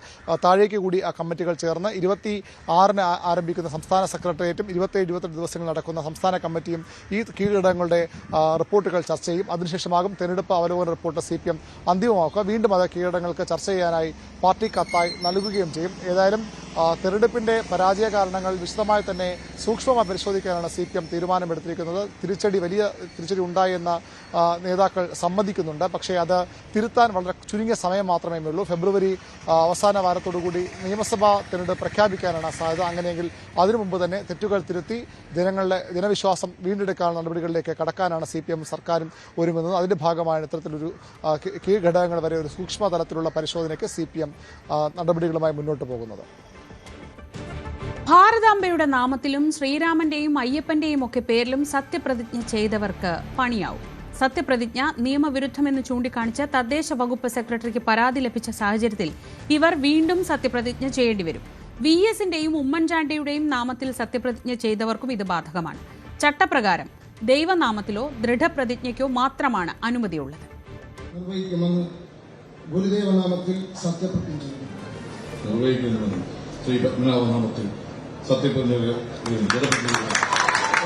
താഴേക്ക് കൂടി ആ കമ്മിറ്റികൾ ചേർന്ന് 26-ന് ആരംഭിക്കുന്ന സംസ്ഥാന സെക്രട്ടേറിയറ്റും 27-28 ദിവസങ്ങൾ നടക്കുന്ന സംസ്ഥാന കമ്മിറ്റിയും ഈ കീഴ്ഘടകങ്ങളുടെ റിപ്പോർട്ടുകൾ ചർച്ച ചെയ്യും. അതിനുശേഷമാകും തെരഞ്ഞെടുപ്പ് അവലോകന റിപ്പോർട്ട് CPM അന്തിമമാക്കുക. വീണ്ടും അത് കീഴടങ്ങൾക്ക് ചർച്ച ചെയ്യാനായി പാർട്ടി കത്തായി നൽകുകയും ചെയ്യും. ഏതായാലും തെരഞ്ഞെടുപ്പിന്റെ പരാജയ കാരണങ്ങൾ വിശദമായി തന്നെ സൂക്ഷ്മമായി പരിശോധിക്കാനാണ് CPM തീരുമാനമെടുത്തിരിക്കുന്നത്. വലിയ തിരിച്ചടി ഉണ്ടായെന്ന നേതാക്കൾ സമ്മതിക്കുന്നുണ്ട്. പക്ഷേ അത് തിരുത്താൻ വളരെ ചുരുങ്ങിയ സമയം മാത്രമേ ഉള്ളൂ. ഫെബ്രുവരി അവസാന വാരത്തോടുകൂടി നിയമസഭാ തെരഞ്ഞെടുപ്പ് പ്രഖ്യാപിക്കാനാണ് സാധ്യത. അങ്ങനെയെങ്കിൽ അതിനു മുമ്പ് തന്നെ തെറ്റുകൾ തിരുത്തി ജനവിശ്വാസം വീണ്ടെടുക്കാനുള്ള നടപടികളിലേക്ക് കടക്കാനാണ് CPM സർക്കാരും ഒരുങ്ങുന്നത്. അതിന്റെ ഭാഗമാണ് ഇത്തരത്തിലൊരു കീഴ്ഘടകങ്ങൾ വരെ ഒരു സൂക്ഷ്മ തലത്തിലുള്ള പരിശോധനയ്ക്ക് CPM നടപടികളുമായി മുന്നോട്ട് പോകുന്നത്. ഭാരതാംബയുടെ നാമത്തിലും ശ്രീരാമന്റെയും അയ്യപ്പന്റെയും ഒക്കെ പേരിലും സത്യപ്രതിജ്ഞ ചെയ്തവർക്ക് പണിയാവും. സത്യപ്രതിജ്ഞ നിയമവിരുദ്ധമെന്ന് ചൂണ്ടിക്കാണിച്ച് തദ്ദേശ വകുപ്പ് സെക്രട്ടറിക്ക് പരാതി ലഭിച്ച സാഹചര്യത്തിൽ ഇവർ വീണ്ടും സത്യപ്രതിജ്ഞ ചെയ്യേണ്ടി വരും. VS-ന്റെയും ഉമ്മൻചാണ്ടിയുടെയും നാമത്തിൽ സത്യപ്രതിജ്ഞ ചെയ്തവർക്കും ഇത് ബാധകമാണ്. ചട്ടപ്രകാരം ദൈവനാമത്തിലോ ദൃഢപ്രതിജ്ഞയ്ക്കോ മാത്രമാണ് അനുമതിയുള്ളത്.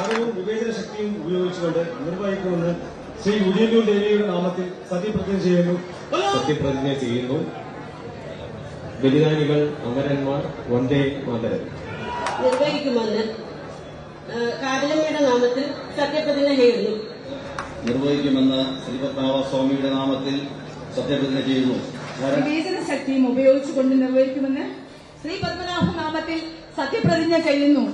അറിവും വിവേചന ശക്തിയും ഉപയോഗിച്ചുകൊണ്ട് നിർവഹിക്കുമെന്ന് ശ്രീ ഉദയനൂർ ദേവിയുടെ നാമത്തിൽ സത്യപ്രതിജ്ഞ ചെയ്യുന്നു. ബലിദാനികൾ അമരന്മാർ വന്ദേ മാതരം. നിർവഹിക്കുമെന്ന് കാരലമ്മയുടെ നാമത്തിൽ സത്യപ്രതിജ്ഞ ചെയ്യുന്നു. നിർവഹിക്കുമെന്ന് ശ്രീ പത്മനാഭസ്വാമിയുടെ നാമത്തിൽ സത്യപ്രതിജ്ഞ ചെയ്യുന്നു. വിവേചന ശക്തിയും ഉപയോഗിച്ചുകൊണ്ട് നിർവഹിക്കുമെന്ന് ശ്രീ പത്മനാഭ നാമത്തിൽ സത്യപ്രതിജ്ഞ ചെയ്യുന്നു.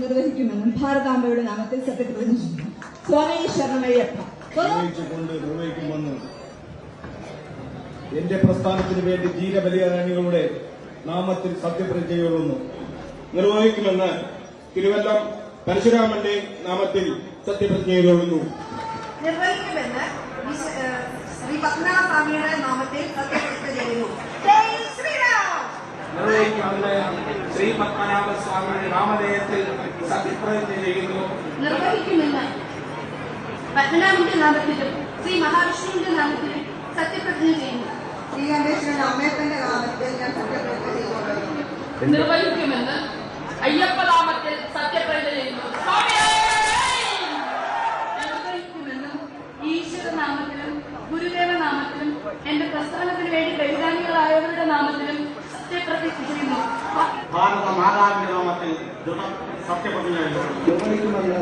നിർവഹിക്കുമെന്നും ഭാരതാംബയുടെ നാമത്തിൽ സത്യപ്രതിജ്ഞ ചെയ്യുന്നു. സ്വാമി ശരണമയ്യപ്പ. നിർവഹിക്കുമെന്ന് എന്റെ പ്രസ്ഥാനത്തിന് വേണ്ടി ധീരബലിദാനികളുടെ നാമത്തിൽ സത്യപ്രതിജ്ഞ ചെയ്യുന്നു. നിർവഹിക്കുമെന്ന് തിരുവല്ലം പരശുരാമന്റെ നാമത്തിൽ സത്യപ്രതിജ്ഞ ചെയ്യുന്നു. നിർവഹിക്കുമെന്ന് ശ്രീ പത്മനാഭസ്വാമിയുടെ നാമത്തിൽ സത്യപ്രതിജ്ഞ ചെയ്യുന്നു. നിർവഹിക്കുമെന്ന് ശ്രീ പത്മനാഭസ്വാമിയുടെ നാമധേയത്തിൽ സത്യപ്രതിജ്ഞ ചെയ്യുന്നു. നിർവഹിക്കുമെന്ന് പത്മനാഭന്റെ നാമത്തിലും ശ്രീ മഹാവിഷ്ണുവിന്റെ നാമത്തിലും സത്യപ്രതിജ്ഞ ചെയ്യുന്നു. ശ്രീ അംബേദ്കറുടെ അമ്മേപ്പന്റെ നാമത്തിൽ ഞാൻ സത്യപ്രതിജ്ഞ ചെയ്യുന്നു. നിർവഹിക്കുമെന്ന് അയ്യപ്പ നാമത്തിൽ സത്യപ്രതിജ്ഞ ചെയ്യുന്നു. നിർവഹിക്കുമെന്നും ഈശ്വര നാമത്തിലും ഗുരുദേവ നാമത്തിലും എന്റെ പ്രസ്ഥാനത്തിന് വേണ്ടി ബലിദാനികളായവരുടെ നാമത്തിലും സത്യപ്രതിജ്ഞ ചെയ്യുന്നു. ഭാരത മാതാവിന്റെ നാമത്തിൽ സത്യപ്രതിജ്ഞ നിർവഹിക്കുമെന്ന്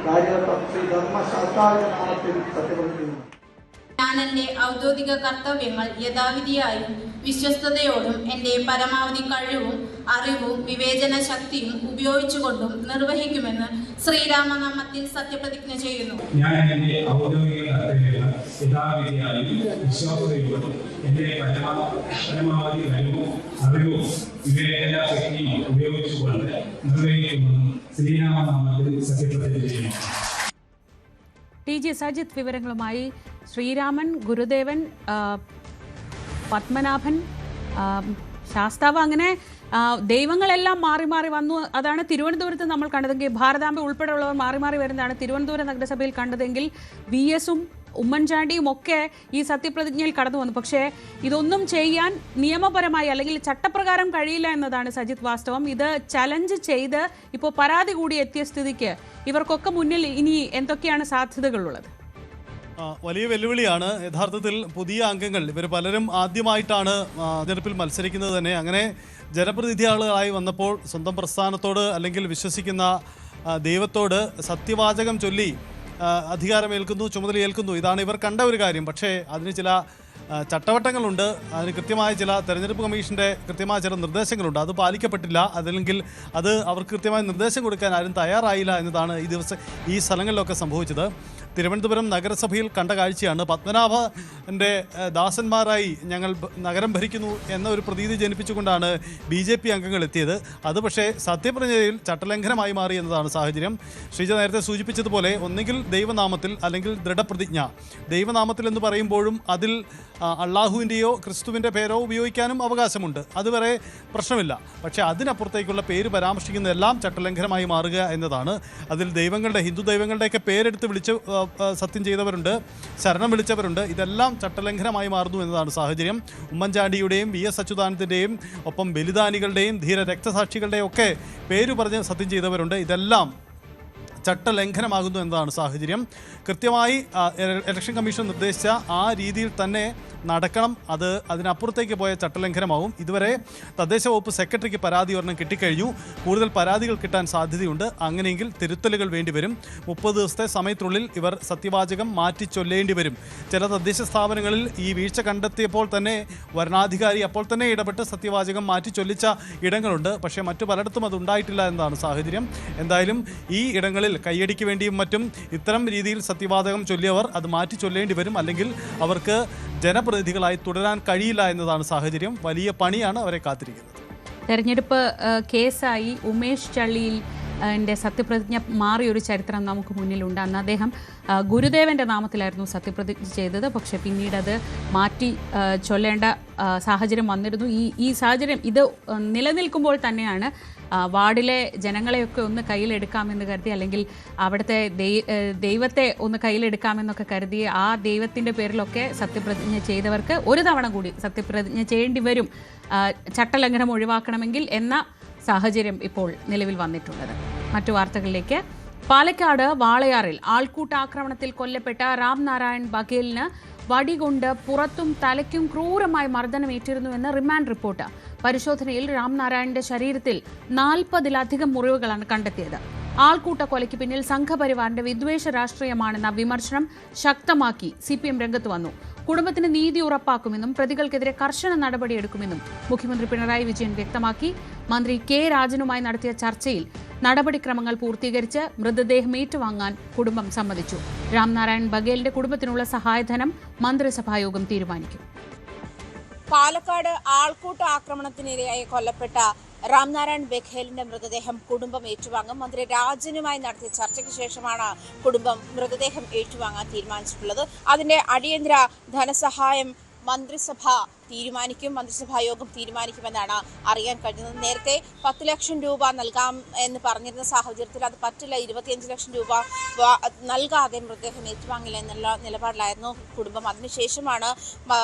കാര്യവട്ടം ശ്രീ ധർമ്മശാസ്താവിന്റെ നാമത്തിൽ സത്യപ്രതിജ്ഞ ചെയ്യുന്നു. ഞാൻ എൻ്റെ ഔദ്യോഗിക കർത്തവ്യങ്ങൾ യഥാവിധിയായും വിശ്വസ്തയോടും എൻ്റെ പരമാവധി കഴിവും അറിവും വിവേചന ശക്തിയും ഉപയോഗിച്ചുകൊണ്ടും നിർവഹിക്കുമെന്ന് ശ്രീരാമനാമത്തിൽ സത്യപ്രതിജ്ഞ ചെയ്യുന്നു. ഞാൻ എൻ്റെ ഔദ്യോഗിക കർത്തവ്യങ്ങൾ യഥാവിധിയായും വിശ്വസ്തയോടും എൻ്റെ പരമാവധി കഴിവും അറിവും വിവേചന ശക്തിയും ഉപയോഗിച്ചുകൊണ്ട് നിർവഹിക്കുമെന്ന് ശ്രീരാമനാമത്തിൽ സത്യപ്രതിജ്ഞ ചെയ്യുന്നു. TG സജിത്ത് വിവരങ്ങളുമായി. ശ്രീരാമൻ, ഗുരുദേവൻ, പത്മനാഭൻ, ശാസ്താവ്, അങ്ങനെ ദൈവങ്ങളെല്ലാം മാറി മാറി വന്നു. അതാണ് തിരുവനന്തപുരത്ത് നമ്മൾ കണ്ടതെങ്കിൽ ഭാരതാംബ ഉൾപ്പെടെയുള്ളവർ മാറി മാറി വരുന്നതാണ് തിരുവനന്തപുരം നഗരസഭയിൽ കണ്ടതെങ്കിൽ VS-ഉം ഉമ്മൻചാണ്ടിയും ഒക്കെ ഈ സത്യപ്രതിജ്ഞയിൽ കടന്നു വന്നു. പക്ഷേ ഇതൊന്നും ചെയ്യാൻ നിയമപരമായി അല്ലെങ്കിൽ ചട്ടപ്രകാരം കഴിയില്ല എന്നതാണ് സജിത്ത് വാസ്തവം. ഇത് ചലഞ്ച് ചെയ്ത് ഇപ്പോൾ പരാതി കൂടി എത്തിയ സ്ഥിതിക്ക് ഇവർക്കൊക്കെ മുന്നിൽ ഇനി എന്തൊക്കെയാണ് സാധ്യതകളുള്ളത്? വലിയ വെല്ലുവിളിയാണ് യഥാർത്ഥത്തിൽ. പുതിയ അംഗങ്ങൾ ഇവർ പലരും ആദ്യമായിട്ടാണ് തെരഞ്ഞെടുപ്പിൽ മത്സരിക്കുന്നത് തന്നെ. അങ്ങനെ ജനപ്രതിനിധികളായി വന്നപ്പോൾ സ്വന്തം പ്രസ്ഥാനത്തോട് അല്ലെങ്കിൽ വിശ്വസിക്കുന്ന ദൈവത്തോട് സത്യവാചകം ചൊല്ലി അധികാരമേൽക്കുന്നു, ചുമതലയേൽക്കുന്നു. ഇതാണ് ഇവർ കണ്ട ഒരു കാര്യം. പക്ഷേ അതിന് ചില ചട്ടവട്ടങ്ങളുണ്ട്, അതിന് കൃത്യമായ ചില തെരഞ്ഞെടുപ്പ് കമ്മീഷൻ്റെ കൃത്യമായ ചില നിർദ്ദേശങ്ങളുണ്ട്. അത് പാലിക്കപ്പെട്ടില്ല. അതല്ലെങ്കിൽ അത് അവർക്ക് കൃത്യമായ നിർദ്ദേശം കൊടുക്കാൻ ആരും തയ്യാറായില്ല എന്നതാണ് ഈ സ്ഥലങ്ങളിലൊക്കെ സംഭവിച്ചത്. തിരുവനന്തപുരം നഗരസഭയിൽ കണ്ട കാഴ്ചയാണ്. പത്മനാഭൻ്റെ ദാസന്മാരായി ഞങ്ങൾ നഗരം ഭരിക്കുന്നു എന്ന ഒരു പ്രതീതി ജനിപ്പിച്ചുകൊണ്ടാണ് BJP അംഗങ്ങൾ എത്തിയത്. അത് പക്ഷേ സത്യപ്രതിജ്ഞയിൽ ചട്ടലംഘനമായി മാറി എന്നതാണ് സാഹചര്യം. ശ്രീജ നേരത്തെ സൂചിപ്പിച്ചതുപോലെ ഒന്നുകിൽ ദൈവനാമത്തിൽ അല്ലെങ്കിൽ ദൃഢപ്രതിജ്ഞ. ദൈവനാമത്തിൽ എന്ന് പറയുമ്പോഴും അതിൽ അള്ളാഹുവിൻ്റെയോ ക്രിസ്തുവിൻ്റെ പേരോ ഉപയോഗിക്കാനും അവകാശമുണ്ട്, അതുവരെ പ്രശ്നമില്ല. പക്ഷേ അതിനപ്പുറത്തേക്കുള്ള പേര് പരാമർശിക്കുന്ന എല്ലാം ചട്ടലംഘനമായി മാറുക എന്നതാണ്. അതിൽ ഹിന്ദു ദൈവങ്ങളുടെയൊക്കെ പേരെടുത്ത് വിളിച്ച് സത്യം ചെയ്തവരുണ്ട്, ശരണം വിളിച്ചവരുണ്ട്. ഇതെല്ലാം ചട്ടലംഘനമായി മാറുന്നു എന്നതാണ് സാഹചര്യം. ഉമ്മൻചാണ്ടിയുടെയും VS അച്യുതാനന്ദൻ്റെയും ഒപ്പം ബലിദാനികളുടെയും ധീര രക്തസാക്ഷികളുടെയും ഒക്കെ പേര് പറഞ്ഞ് സത്യം ചെയ്തവരുണ്ട്. ഇതെല്ലാം ചട്ടലംഘനമാകുന്നു എന്നതാണ് സാഹചര്യം. കൃത്യമായി ഇലക്ഷൻ കമ്മീഷൻ നിർദ്ദേശിച്ച ആ രീതിയിൽ തന്നെ നടക്കണം. അതിനപ്പുറത്തേക്ക് പോയ ചട്ടലംഘനമാവും. ഇതുവരെ തദ്ദേശ വകുപ്പ് സെക്രട്ടറിക്ക് പരാതി ഒരെണ്ണം കിട്ടിക്കഴിഞ്ഞു. കൂടുതൽ പരാതികൾ കിട്ടാൻ സാധ്യതയുണ്ട്. അങ്ങനെയെങ്കിൽ തിരുത്തലുകൾ വേണ്ടിവരും. 30 ദിവസത്തെ സമയത്തിനുള്ളിൽ ഇവർ സത്യവാചകം മാറ്റി ചൊല്ലേണ്ടി വരും. ചില തദ്ദേശ സ്ഥാപനങ്ങളിൽ ഈ വീഴ്ച കണ്ടെത്തിയപ്പോൾ തന്നെ വരണാധികാരി അപ്പോൾ തന്നെ ഇടപെട്ട് സത്യവാചകം മാറ്റി ചൊല്ലിച്ച ഇടങ്ങളുണ്ട്. പക്ഷേ മറ്റു പലയിടത്തും അത് ഉണ്ടായിട്ടില്ല എന്നതാണ് സാഹചര്യം. എന്തായാലും ഈ ഇടങ്ങളിൽ കയ്യടിക്ക് വേണ്ടിയും മറ്റും ഇത്തരം രീതിയിൽ സത്യവാചകം ചൊല്ലിയവർ അത് മാറ്റി ചൊല്ലേണ്ടി വരും. അല്ലെങ്കിൽ അവർക്ക് ജനപ്രതിനിധികളായി തുടരാൻ കഴിയില്ല എന്നതാണ് സാഹചര്യം. വലിയ പണിയാണ് അവരെ കാത്തിരിക്കുന്നത്. തെരഞ്ഞെടുപ്പ് കേസായി ഉമേഷ് ചള്ളിയിൽ സത്യപ്രതിജ്ഞ മാറിയൊരു ചരിത്രം നമുക്ക് മുന്നിലുണ്ട്. അന്ന് അദ്ദേഹം ഗുരുദേവൻ്റെ നാമത്തിലായിരുന്നു സത്യപ്രതിജ്ഞ ചെയ്തത്. പക്ഷേ പിന്നീട് അത് മാറ്റി ചൊല്ലേണ്ട സാഹചര്യം വന്നിരുന്നു. ഈ സാഹചര്യം ഇത് നിലനിൽക്കുമ്പോൾ തന്നെയാണ് വാർഡിലെ ജനങ്ങളെയൊക്കെ ഒന്ന് കയ്യിലെടുക്കാമെന്ന് കരുതി, അല്ലെങ്കിൽ അവിടുത്തെ ദൈവത്തെ ഒന്ന് കയ്യിലെടുക്കാമെന്നൊക്കെ കരുതി ആ ദൈവത്തിൻ്റെ പേരിലൊക്കെ സത്യപ്രതിജ്ഞ ചെയ്തവർക്ക് ഒരു തവണ കൂടി സത്യപ്രതിജ്ഞ ചെയ്യേണ്ടി വരും, ചട്ടലംഘനം ഒഴിവാക്കണമെങ്കിൽ എന്ന സാഹചര്യം ഇപ്പോൾ നിലവിൽ വന്നിട്ടുള്ളത്. മറ്റു വാർത്തകളിലേക്ക്. പാലക്കാട് വാളയാറിൽ ആൾക്കൂട്ടാക്രമണത്തിൽ കൊല്ലപ്പെട്ട രാംനാരായൺ ബഘേലിന് വടികൊണ്ട് പുറത്തും തലയ്ക്കും ക്രൂരമായി മർദ്ദനമേറ്റിരുന്നുവെന്ന് റിമാൻഡ് റിപ്പോർട്ട്. പരിശോധനയിൽ രാംനാരായണന്റെ ശരീരത്തിൽ 40-ലധികം മുറിവുകളാണ് കണ്ടെത്തിയത്. ആൾക്കൂട്ട കൊലയ്ക്ക് പിന്നിൽ സംഘപരിവാറിന്റെ വിദ്വേഷ രാഷ്ട്രീയമാണെന്ന വിമർശനം ശക്തമാക്കി CPM രംഗത്ത് വന്നു. കുടുംബത്തിന് നീതി ഉറപ്പാക്കുമെന്നും പ്രതികൾക്കെതിരെ കർശന നടപടിയെടുക്കുമെന്നും മുഖ്യമന്ത്രി പിണറായി വിജയൻ വ്യക്തമാക്കി. മന്ത്രി K രാജനുമായി നടത്തിയ ചർച്ചയിൽ നടപടിക്രമങ്ങൾ പൂർത്തീകരിച്ച് മൃതദേഹം ഏറ്റുവാങ്ങാൻ കുടുംബം സമ്മതിച്ചു. രാംനാരായൺ ബഘേലിന്റെ കുടുംബത്തിനുള്ള സഹായധനം മന്ത്രിസഭായോഗം തീരുമാനിക്കും. പാലക്കാട് ആൾക്കൂട്ട ആക്രമണത്തിനിരയായി കൊല്ലപ്പെട്ട രാംനാരായൺ ബഘേലിന്റെ മൃതദേഹം കുടുംബം ഏറ്റുവാങ്ങും. മന്ത്രി രാജനുമായി നടത്തിയ ചർച്ചയ്ക്ക് ശേഷമാണ് കുടുംബം മൃതദേഹം ഏറ്റുവാങ്ങാൻ തീരുമാനിച്ചിട്ടുള്ളത്. അതിന്റെ അടിയന്തര ധനസഹായം മന്ത്രിസഭാ യോഗം തീരുമാനിക്കുമെന്നാണ് അറിയാൻ കഴിഞ്ഞത്. നേരത്തെ 10 ലക്ഷം രൂപ നൽകാം എന്ന് പറഞ്ഞിരുന്ന സാഹചര്യത്തിൽ അത് പറ്റില്ല, 25 ലക്ഷം രൂപ നൽകാതെ മൃതദേഹം ഏറ്റുവാങ്ങില്ല എന്നുള്ള നിലപാടിലായിരുന്നു കുടുംബം. അതിനുശേഷമാണ്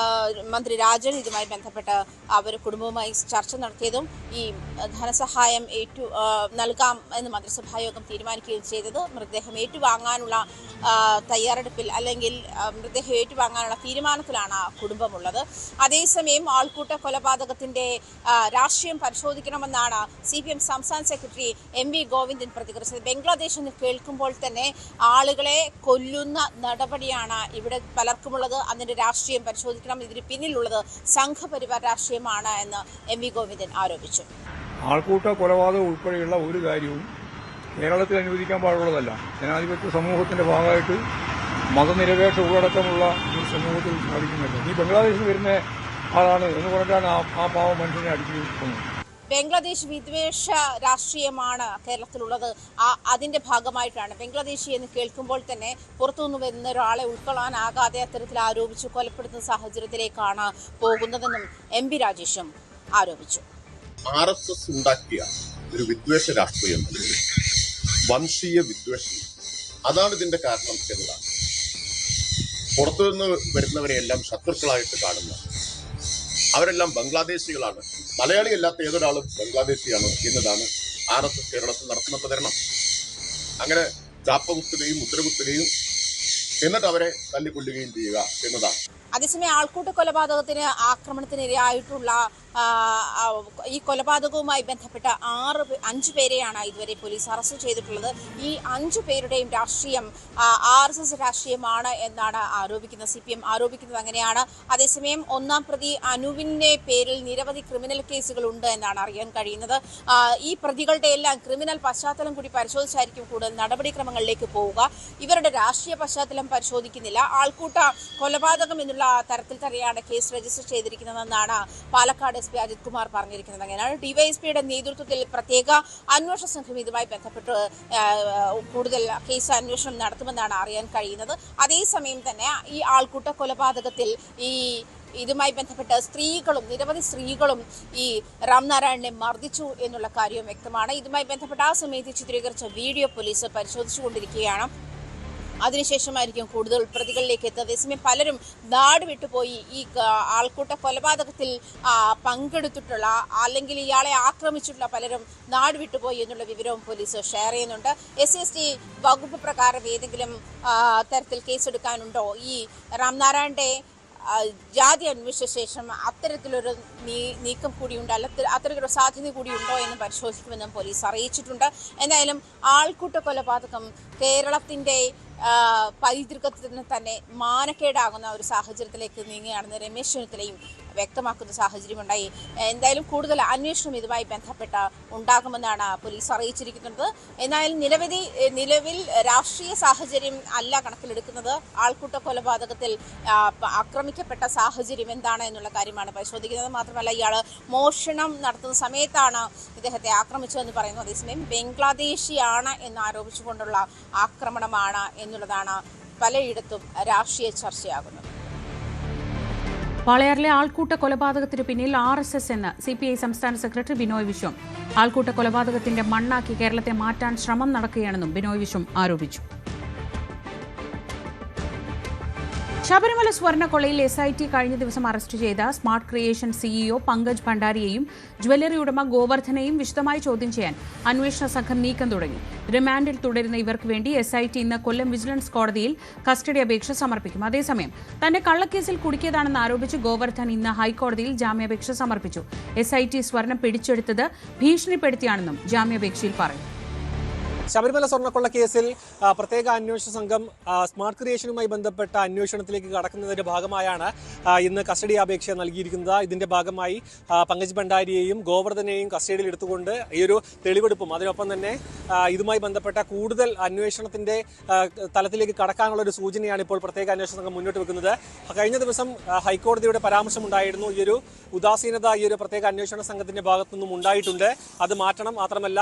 മന്ത്രി രാജൻ ഇതുമായി ബന്ധപ്പെട്ട് അവർ കുടുംബവുമായി ചർച്ച നടത്തിയതും ഈ ധനസഹായം നൽകാം എന്ന് മന്ത്രിസഭായോഗം തീരുമാനിക്കുകയും ചെയ്തത്. മൃതദേഹം ഏറ്റുവാങ്ങാനുള്ള തയ്യാറെടുപ്പിൽ അല്ലെങ്കിൽ മൃതദേഹം ഏറ്റുവാങ്ങാനുള്ള തീരുമാനത്തിലാണ് കുടുംബമുള്ളത്. അതേസമയം ആൾക്കൂട്ട കൊലപാതകത്തിന്റെ രാഷ്ട്രീയം പരിശോധിക്കണമെന്നാണ് CPM സംസ്ഥാന സെക്രട്ടറി MV ഗോവിന്ദൻ പ്രതികരിച്ചത്. ബംഗ്ലാദേശ് എന്ന് കേൾക്കുമ്പോൾ തന്നെ ആളുകളെ കൊല്ലുന്ന നടപടിയാണ് ഇവിടെ പലർക്കുമുള്ളത്. അതിന്റെ രാഷ്ട്രീയം പരിശോധിക്കണം, ഇതിന് പിന്നിലുള്ളത് സംഘപരിവാർ രാഷ്ട്രീയമാണ് എന്ന് MV ഗോവിന്ദൻ ആരോപിച്ചു. ആൾക്കൂട്ട കൊലപാതകം ഉൾപ്പെടെയുള്ള ഒരു കാര്യവും കേരളത്തിൽ അനുവദിക്കാൻ പാടുള്ളതല്ല. ജനാധിപത്യ സമൂഹത്തിന്റെ ഭാഗമായിട്ട് മതനിരപേക്ഷ ഉള്ളടക്കമുള്ള ഒരു സമൂഹത്തിൽ സാധിക്കുന്നില്ല. ഈ ബംഗ്ലാദേശിൽ വരുന്ന ആളാണ് എന്ന് പറഞ്ഞാണ് ആ പാവ മനുഷ്യനെ അടിച്ചിരിക്കുന്നത്. ബംഗ്ലാദേശ് വിദ്വേഷ രാഷ്ട്രീയമാണ് കേരളത്തിലുള്ളത്. അതിന്റെ ഭാഗമായിട്ടാണ് ബംഗ്ലാദേശി എന്ന് കേൾക്കുമ്പോൾ തന്നെ പുറത്തുനിന്ന് വരുന്ന ഒരാളെ ഉൾക്കൊള്ളാനാകാതെ അത്തരത്തിൽ ആരോപിച്ച് കൊലപ്പെടുത്തുന്ന സാഹചര്യത്തിലേക്കാണ് പോകുന്നതെന്നും MP രാജേഷും ആരോപിച്ചു. RSS ഉണ്ടാക്കിയ ഒരു വിദ്വേഷ രാഷ്ട്രീയം, വംശീയ വിദ്വേഷം, അതാണ് ഇതിന്റെ കാരണം എന്നതാണ്. പുറത്തുനിന്ന് വരുന്നവരെയെല്ലാം ശത്രുക്കളായിട്ട് കാണുന്ന അവരെല്ലാം ബംഗ്ലാദേശികളാണ്, മലയാളിയല്ലാത്ത ഏതൊരാളും ബംഗ്ലാദേശിയാണ് എന്നതാണ് RSS കേരളത്തിൽ നടത്തുന്ന പ്രചരണം. അങ്ങനെ ചാപ്പകുത്തുകയും മുദ്രകുത്തുകയും എന്നിട്ട് അവരെ തല്ലിക്കൊല്ലുകയും ചെയ്യുക എന്നതാണ്. അതേസമയം ആൾക്കൂട്ട കൊലപാതകത്തിന് ആക്രമണത്തിനിരയായിട്ടുള്ള ഈ കൊലപാതകവുമായി ബന്ധപ്പെട്ട 5 പേരെയാണ് ഇതുവരെ പോലീസ് അറസ്റ്റ് ചെയ്തിട്ടുള്ളത്. ഈ 5 പേരുടെയും രാഷ്ട്രീയം RSS രാഷ്ട്രീയമാണ് എന്നാണ് ആരോപിക്കുന്നത്. CPM ആരോപിക്കുന്നത് അങ്ങനെയാണ്. അതേസമയം 1-ാം പ്രതി അനുവിന്റെ പേരിൽ നിരവധി ക്രിമിനൽ കേസുകൾ ഉണ്ട് എന്നാണ് അറിയാൻ കഴിയുന്നത്. ഈ പ്രതികളുടെ എല്ലാം ക്രിമിനൽ പശ്ചാത്തലം കൂടി പരിശോധിച്ചായിരിക്കും കൂടുതൽ നടപടിക്രമങ്ങളിലേക്ക് പോവുക. ഇവരുടെ രാഷ്ട്രീയ പശ്ചാത്തലം പരിശോധിക്കുന്നില്ല. ആൾക്കൂട്ട കൊലപാതകം എന്നുള്ള തരത്തിൽ തന്നെയാണ് കേസ് രജിസ്റ്റർ ചെയ്തിരിക്കുന്നതെന്നാണ് പാലക്കാട് SP അജിത് കുമാർ പറഞ്ഞിരിക്കുന്നത്. അങ്ങനെയാണ് ഡിവൈഎസ്പിയുടെ നേതൃത്വത്തിൽ പ്രത്യേക അന്വേഷണ സംഘം ഇതുമായി ബന്ധപ്പെട്ട് കൂടുതൽ കേസ് അന്വേഷണം നടത്തുമെന്നാണ് അറിയാൻ കഴിയുന്നത്. അതേസമയം തന്നെ ഈ ആൾക്കൂട്ട കൊലപാതകത്തിൽ ഇതുമായി ബന്ധപ്പെട്ട് നിരവധി സ്ത്രീകളും ഈ രാംനാരായണനെ മർദ്ദിച്ചു എന്നുള്ള കാര്യവും വ്യക്തമാണ്. ഇതുമായി ബന്ധപ്പെട്ട ആ സമയത്ത് ചിത്രീകരിച്ച വീഡിയോ പോലീസ് പരിശോധിച്ചുകൊണ്ടിരിക്കുകയാണ്. അതിനുശേഷമായിരിക്കും കൂടുതൽ പ്രതികളിലേക്ക് എത്തുന്നത്. അതേസമയം പലരും നാട് വിട്ടുപോയി ഈ ആൾക്കൂട്ട കൊലപാതകത്തിൽ പങ്കെടുത്തിട്ടുള്ള അല്ലെങ്കിൽ ഇയാളെ ആക്രമിച്ചിട്ടുള്ള പലരും നാട് വിട്ടുപോയി എന്നുള്ള വിവരവും പോലീസ് ഷെയർ ചെയ്യുന്നുണ്ട്. SCST വകുപ്പ് പ്രകാരം ഏതെങ്കിലും തരത്തിൽ കേസെടുക്കാനുണ്ടോ? ഈ രാംനാരായണന്റെ ജാതി അന്വേഷിച്ച ശേഷം അത്തരത്തിലൊരു നീക്കം കൂടിയുണ്ട്, അത്തരത്തിലൊരു സാധ്യത കൂടിയുണ്ടോ എന്ന് പരിശോധിക്കുമെന്നും പോലീസ് അറിയിച്ചിട്ടുണ്ട്. എന്തായാലും ആൾക്കൂട്ട കൊലപാതകം കേരളത്തിന്റെ പൈതൃകത്തിന് തന്നെ മാനക്കേടാകുന്ന ഒരു സാഹചര്യത്തിലേക്ക് നീങ്ങുകയാണെന്ന് രമേശ് ചെന്നിത്തലയും വ്യക്തമാക്കുന്ന സാഹചര്യമുണ്ടായി. എന്തായാലും കൂടുതൽ അന്വേഷണം ഇതുമായി ബന്ധപ്പെട്ട് ഉണ്ടാകുമെന്നാണ് പോലീസ് അറിയിച്ചിരിക്കുന്നത്. എന്നാലും നിലവിൽ രാഷ്ട്രീയ സാഹചര്യം അല്ല കണക്കിലെടുക്കുന്നത്. ആൾക്കൂട്ട കൊലപാതകത്തിൽ ആക്രമിക്കപ്പെട്ട സാഹചര്യം എന്താണ് എന്നുള്ള കാര്യമാണ് പരിശോധിക്കുന്നത്. മാത്രമല്ല ഇയാൾ മോഷണം നടത്തുന്ന സമയത്താണ് ഇദ്ദേഹത്തെ ആക്രമിച്ചതെന്ന് പറയുന്നു. അതേസമയം ബംഗ്ലാദേശിയാണ് എന്ന് ആരോപിച്ചുകൊണ്ടുള്ള ആക്രമണമാണ് എന്നുള്ളതാണ് പലയിടത്തും രാഷ്ട്രീയ ചർച്ചയാകുന്നത്. വാളയാറിലെ ആൾക്കൂട്ട കൊലപാതകത്തിന് പിന്നിൽ RSS എന്ന് CPI സംസ്ഥാന സെക്രട്ടറി ബിനോയ് വിശ്വം. ആൾക്കൂട്ട കൊലപാതകത്തിന്റെ മണ്ണാക്കി കേരളത്തെ മാറ്റാൻ ശ്രമം നടക്കുകയാണെന്നും ബിനോയ് വിശ്വം ആരോപിച്ചു. ശബരിമല സ്വർണ്ണക്കൊള്ളയിൽ SIT കഴിഞ്ഞ ദിവസം അറസ്റ്റ് ചെയ്ത സ്മാർട്ട് ക്രിയേഷൻ CEO പങ്കജ് ഭണ്ഡാരിയെയും ജ്വല്ലറി ഉടമ ഗോവർദ്ധനെയും വിശദമായി ചോദ്യം ചെയ്യാൻ അന്വേഷണ സംഘം നീക്കം തുടങ്ങി. റിമാൻഡിൽ തുടരുന്ന ഇവർക്ക് വേണ്ടി SIT ഇന്ന് കൊല്ലം വിജിലൻസ് കോടതിയിൽ കസ്റ്റഡി അപേക്ഷ സമർപ്പിക്കും. അതേസമയം തന്നെ കള്ളക്കേസിൽ കുടുക്കിയതാണെന്ന് ആരോപിച്ച് ഗോവർദ്ധൻ ഇന്ന് ഹൈക്കോടതിയിൽ ജാമ്യാപേക്ഷ സമർപ്പിച്ചു. SIT സ്വർണം പിടിച്ചെടുത്തത് ഭീഷണിപ്പെടുത്തിയാണെന്നും ജാമ്യാപേക്ഷയിൽ പറയുന്നു. ശബരിമല സ്വർണ്ണക്കൊള്ള കേസിൽ പ്രത്യേക അന്വേഷണ സംഘം സ്മാർട്ട് ക്രിയേഷനുമായി ബന്ധപ്പെട്ട അന്വേഷണത്തിലേക്ക് കടക്കുന്നതിന്റെ ഭാഗമായാണ് ഇന്ന് കസ്റ്റഡി അപേക്ഷ നൽകിയിരിക്കുന്നത്. ഇതിന്റെ ഭാഗമായി പങ്കജ് ഭണ്ഡാരിയെയും ഗോവർദ്ധനെയും കസ്റ്റഡിയിൽ എടുത്തുകൊണ്ട് ഈ ഒരു തെളിവെടുപ്പും അതിനൊപ്പം തന്നെ ഇതുമായി ബന്ധപ്പെട്ട കൂടുതൽ അന്വേഷണത്തിന്റെ തലത്തിലേക്ക് കടക്കാനുള്ള ഒരു സൂചനയാണ് ഇപ്പോൾ പ്രത്യേക അന്വേഷണ സംഘം മുന്നോട്ട് വെക്കുന്നത്. കഴിഞ്ഞ ദിവസം ഹൈക്കോടതിയുടെ പരാമർശമുണ്ടായിരുന്നു. ഈ ഒരു ഉദാസീനത ഈ ഒരു പ്രത്യേക അന്വേഷണ സംഘത്തിന്റെ ഭാഗത്തു നിന്നും ഉണ്ടായിട്ടുണ്ട്. അത് മാറ്റണം. മാത്രമല്ല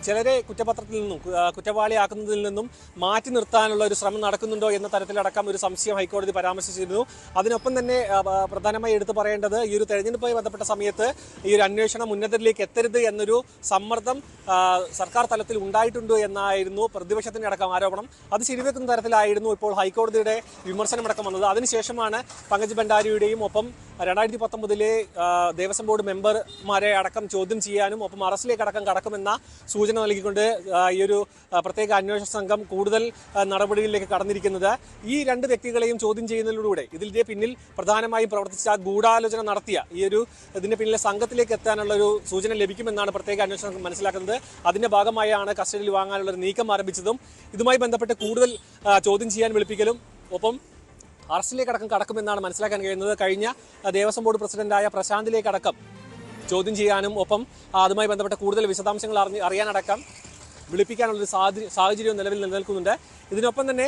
ചിലരെ കുറ്റപത്രത്തിൽ നിന്നും കുറ്റവാളിയാക്കുന്നതിൽ നിന്നും മാറ്റി നിർത്താനുള്ള ഒരു ശ്രമം നടക്കുന്നുണ്ടോ എന്ന തരത്തിലടക്കം ഒരു സംശയം ഹൈക്കോടതി പരാമർശിച്ചിരുന്നു. അതിനൊപ്പം തന്നെ പ്രധാനമായി എടുത്തു പറയേണ്ടത് ഈ ഒരു തെരഞ്ഞെടുപ്പുമായി ബന്ധപ്പെട്ട സമയത്ത് ഈ ഒരു അന്വേഷണം ഉന്നതരിലേക്ക് എത്തരുത് എന്നൊരു സമ്മർദ്ദം സർക്കാർ തലത്തിൽ ഉണ്ടായിട്ടുണ്ടോ എന്നായിരുന്നു പ്രതിപക്ഷത്തിന്റെ അടക്കം ആരോപണം. അത് ശരിവെക്കുന്ന തരത്തിലായിരുന്നു ഇപ്പോൾ ഹൈക്കോടതിയുടെ വിമർശനമടക്കം വന്നത്. അതിനുശേഷമാണ് പങ്കജ് ഭണ്ഡാരിയുടെയും ഒപ്പം 2019 ദേവസ്വം ബോർഡ് മെമ്പർമാരെ അടക്കം ചോദ്യം ചെയ്യാനും ഒപ്പം അറസ്റ്റിലേക്ക് അടക്കം കടക്കുമെന്ന സൂചന നൽകിക്കൊണ്ട് ഈ ഒരു പ്രത്യേക അന്വേഷണ സംഘം കൂടുതൽ നടപടികളിലേക്ക് കടന്നിരിക്കുന്നത്. ഈ 2 വ്യക്തികളെയും ചോദ്യം ചെയ്യുന്നതിലൂടെ ഇതിന്റെ പിന്നിൽ പ്രധാനമായും പ്രവർത്തിച്ച ഗൂഢാലോചന നടത്തിയ ഇതിന്റെ പിന്നിലെ സംഘത്തിലേക്ക് എത്താനുള്ള ഒരു സൂചന ലഭിക്കുമെന്നാണ് പ്രത്യേക അന്വേഷണ സംഘം മനസ്സിലാക്കുന്നത്. അതിന്റെ ഭാഗമായാണ് കസ്റ്റഡിയിൽ വാങ്ങാനുള്ള ഒരു നീക്കം ആരംഭിച്ചതും ഇതുമായി ബന്ധപ്പെട്ട് കൂടുതൽ ചോദ്യം ചെയ്യാൻ വിളിപ്പിക്കലും ഒപ്പം അറസ്റ്റിലേക്ക് അടക്കം കടക്കുമെന്നാണ് മനസ്സിലാക്കാൻ കഴിയുന്നത്. കഴിഞ്ഞ ദേവസ്വം ബോർഡ് പ്രസിഡന്റായ പ്രശാന്തിലേക്ക് അടക്കം ചോദ്യം ചെയ്യാനും ഒപ്പം അതുമായി ബന്ധപ്പെട്ട കൂടുതൽ വിശദാംശങ്ങൾ അറിയാനടക്കം വിളിപ്പിക്കാനുള്ളൊരു സാഹചര്യവും നിലവിൽ നിലനിൽക്കുന്നുണ്ട്. ഇതിനൊപ്പം തന്നെ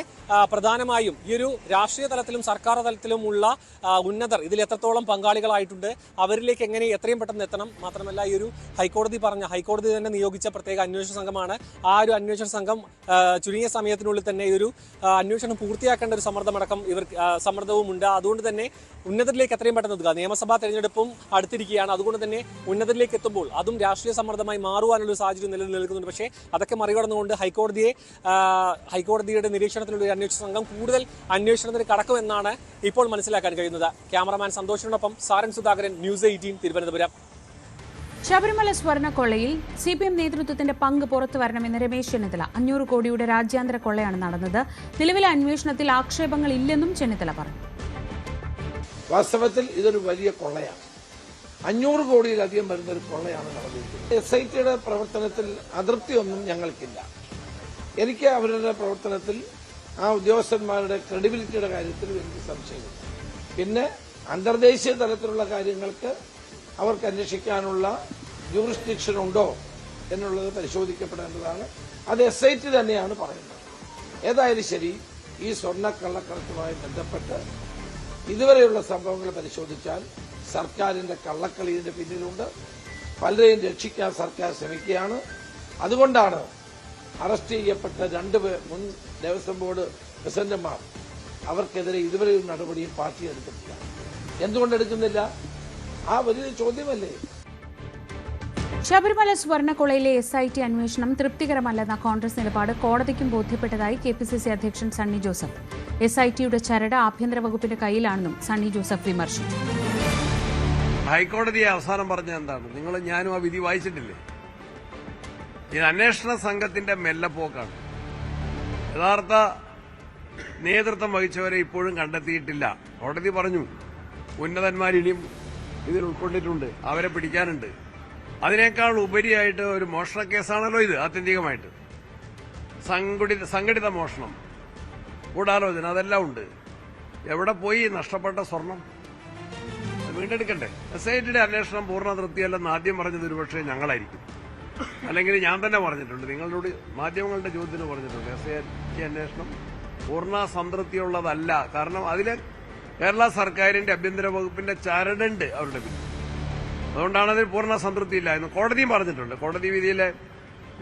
പ്രധാനമായും ഈ ഒരു രാഷ്ട്രീയ തലത്തിലും സർക്കാർ തലത്തിലുമുള്ള ഉന്നതർ ഇതിൽ എത്രത്തോളം പങ്കാളികളായിട്ടുണ്ട്, അവരിലേക്ക് എങ്ങനെ എത്രയും പെട്ടെന്ന് എത്തണം. മാത്രമല്ല ഈ ഒരു ഹൈക്കോടതി തന്നെ നിയോഗിച്ച പ്രത്യേക അന്വേഷണ സംഘമാണ്. ആ ഒരു അന്വേഷണ സംഘം ചുരുങ്ങിയ സമയത്തിനുള്ളിൽ തന്നെ ഈ ഒരു അന്വേഷണം പൂർത്തിയാക്കേണ്ട ഒരു സമ്മർദ്ദവും ഉണ്ട്. അതുകൊണ്ട് തന്നെ ഉന്നതരിലേക്ക് എത്രയും പെട്ടെന്ന് എത്തുക. നിയമസഭാ തെരഞ്ഞെടുപ്പും അടുത്തിരിക്കുകയാണ്. അതുകൊണ്ട് തന്നെ ഉന്നതരിലേക്ക് എത്തുമ്പോൾ അതും രാഷ്ട്രീയ സമ്മർദ്ദമായി മാറുവാനുള്ള ഒരു സാഹചര്യം നിലനിൽക്കുന്നുണ്ട്. പക്ഷേ അതൊക്കെ മറികടന്നുകൊണ്ട് ഹൈക്കോടതിയുടെ നിരീക്ഷണത്തിലുള്ള ഒരു അന്വേഷണ സംഘം കൂടുതൽ അന്വേഷണത്തിന് കടക്കുമെന്നാണ് ഇപ്പോൾ മനസ്സിലാക്കാൻ കഴിയുന്നത്. ക്യാമറമാൻ സന്തോഷിനോടൊപ്പം സാരംഗ് സുധാകരൻ, ന്യൂസ് 18 തിരുവനന്തപുരം. ശബരിമല സ്വർണ്ണക്കൊള്ളയിൽ CPM നേതൃത്വത്തിന്റെ പങ്ക് പുറത്തു വരണമെന്ന് രമേശ് ചെന്നിത്തല. 500 കോടിയുടെ രാജ്യാന്തര കൊള്ളയാണ് നടന്നത്. നിലവിലെ അന്വേഷണത്തിൽ ആക്ഷേപങ്ങളില്ലെന്നും ചെന്നിത്തല പറഞ്ഞു. വാസ്തവത്തിൽ ഇതൊരു വലിയ കൊള്ളയാണ്. 500 കോടിയിലധികം വരുന്നൊരു കൊള്ളയാണ് നടന്നിരിക്കുന്നത്. SITയുടെ പ്രവർത്തനത്തിൽ അതൃപ്തിയൊന്നും ഞങ്ങൾക്കില്ല. എനിക്ക് അവരുടെ പ്രവർത്തനത്തിൽ ആ ഉദ്യോഗസ്ഥന്മാരുടെ ക്രെഡിബിലിറ്റിയുടെ കാര്യത്തിൽ എനിക്ക് സംശയമില്ല. പിന്നെ അന്തർദേശീയ തലത്തിലുള്ള കാര്യങ്ങൾക്ക് അവർക്ക് അന്വേഷിക്കാനുള്ള ജൂറിസ്ഡിക്ഷൻ ഉണ്ടോ എന്നുള്ളത് പരിശോധിക്കപ്പെടേണ്ടതാണ്. അത് SIT തന്നെയാണ് പറയുന്നത്. ഏതായാലും ശരി, ഈ സ്വർണ്ണക്കള്ളക്കടത്തുമായി ബന്ധപ്പെട്ട് ഇതുവരെയുള്ള സംഭവങ്ങൾ പരിശോധിച്ചാൽ സർക്കാരിന്റെ കള്ളക്കളി ഇതിന്റെ പിന്നിലുണ്ട്. പലരെയും രക്ഷിക്കാൻ സർക്കാർ ശ്രമിക്കുകയാണ്. അതുകൊണ്ടാണ് അറസ്റ്റ് ചെയ്യപ്പെട്ട 2 മുൻ ദേവസ്വം ബോർഡ് പ്രസിഡന്റുമാർ അവർക്കെതിരെ ഇതുവരെ ഒരു നടപടിയും പാർട്ടി എടുത്തിട്ടില്ല. എന്തുകൊണ്ടെടുക്കുന്നില്ല? ആ വലിയ ചോദ്യമല്ലേ. ശബരിമല സ്വർണ്ണക്കൊള്ളയിലെ SIT അന്വേഷണം തൃപ്തികരമല്ലെന്ന കോൺഗ്രസ് നിലപാട് കോടതിക്കും ബോധ്യപ്പെട്ടതായി KPCC അധ്യക്ഷൻ സണ്ണി ജോസഫ്. SITയുടെ ചരട് ആഭ്യന്തര വകുപ്പിന്റെ കയ്യിലാണെന്നും സണ്ണി ജോസഫ് വിമർശിച്ചു. ഹൈക്കോടതിയെ അവസാനം പറഞ്ഞ എന്താണ്? നിങ്ങൾ ഞാനും ആ വിധി വായിച്ചിട്ടില്ലേ? ഇത് അന്വേഷണ സംഘത്തിന്റെ മെല്ലപ്പോക്കാണ്. യഥാർത്ഥ നേതൃത്വം വഹിച്ചവരെ ഇപ്പോഴും കണ്ടെത്തിയിട്ടില്ല. കോടതി പറഞ്ഞു ഉന്നതന്മാരിനിയും ഇതിൽ ഉൾക്കൊണ്ടിട്ടുണ്ട്, അവരെ പിടിക്കാനുണ്ട്. അതിനേക്കാൾ ഉപരിയായിട്ട് ഒരു മോഷണ കേസാണല്ലോ ഇത്. ആത്യന്തികമായിട്ട് സംഘടിത മോഷണം, ഗൂഢാലോചന, അതെല്ലാം ഉണ്ട്. എവിടെ പോയി നഷ്ടപ്പെട്ട സ്വർണം? വീണ്ടെടുക്കണ്ടേ? SITയുടെ അന്വേഷണം പൂർണ്ണ തൃപ്തിയല്ലെന്ന് ആദ്യം പറഞ്ഞത് ഒരുപക്ഷെ ഞങ്ങളായിരിക്കും, അല്ലെങ്കിൽ ഞാൻ തന്നെ പറഞ്ഞിട്ടുണ്ട്. നിങ്ങളോട് മാധ്യമങ്ങളുടെ ചോദ്യത്തിന് പറഞ്ഞിട്ടുണ്ട് SIT അന്വേഷണം പൂർണ്ണ സംതൃപ്തിയുള്ളതല്ല. കാരണം അതിൽ കേരള സർക്കാരിന്റെ ആഭ്യന്തര വകുപ്പിന്റെ ചരടുണ്ട് അവരുടെ പിന്നിൽ. അതുകൊണ്ടാണ് അതിൽ പൂർണ്ണ സംതൃപ്തിയില്ല എന്ന് കോടതിയും പറഞ്ഞിട്ടുണ്ട്. കോടതി വിധിയിലെ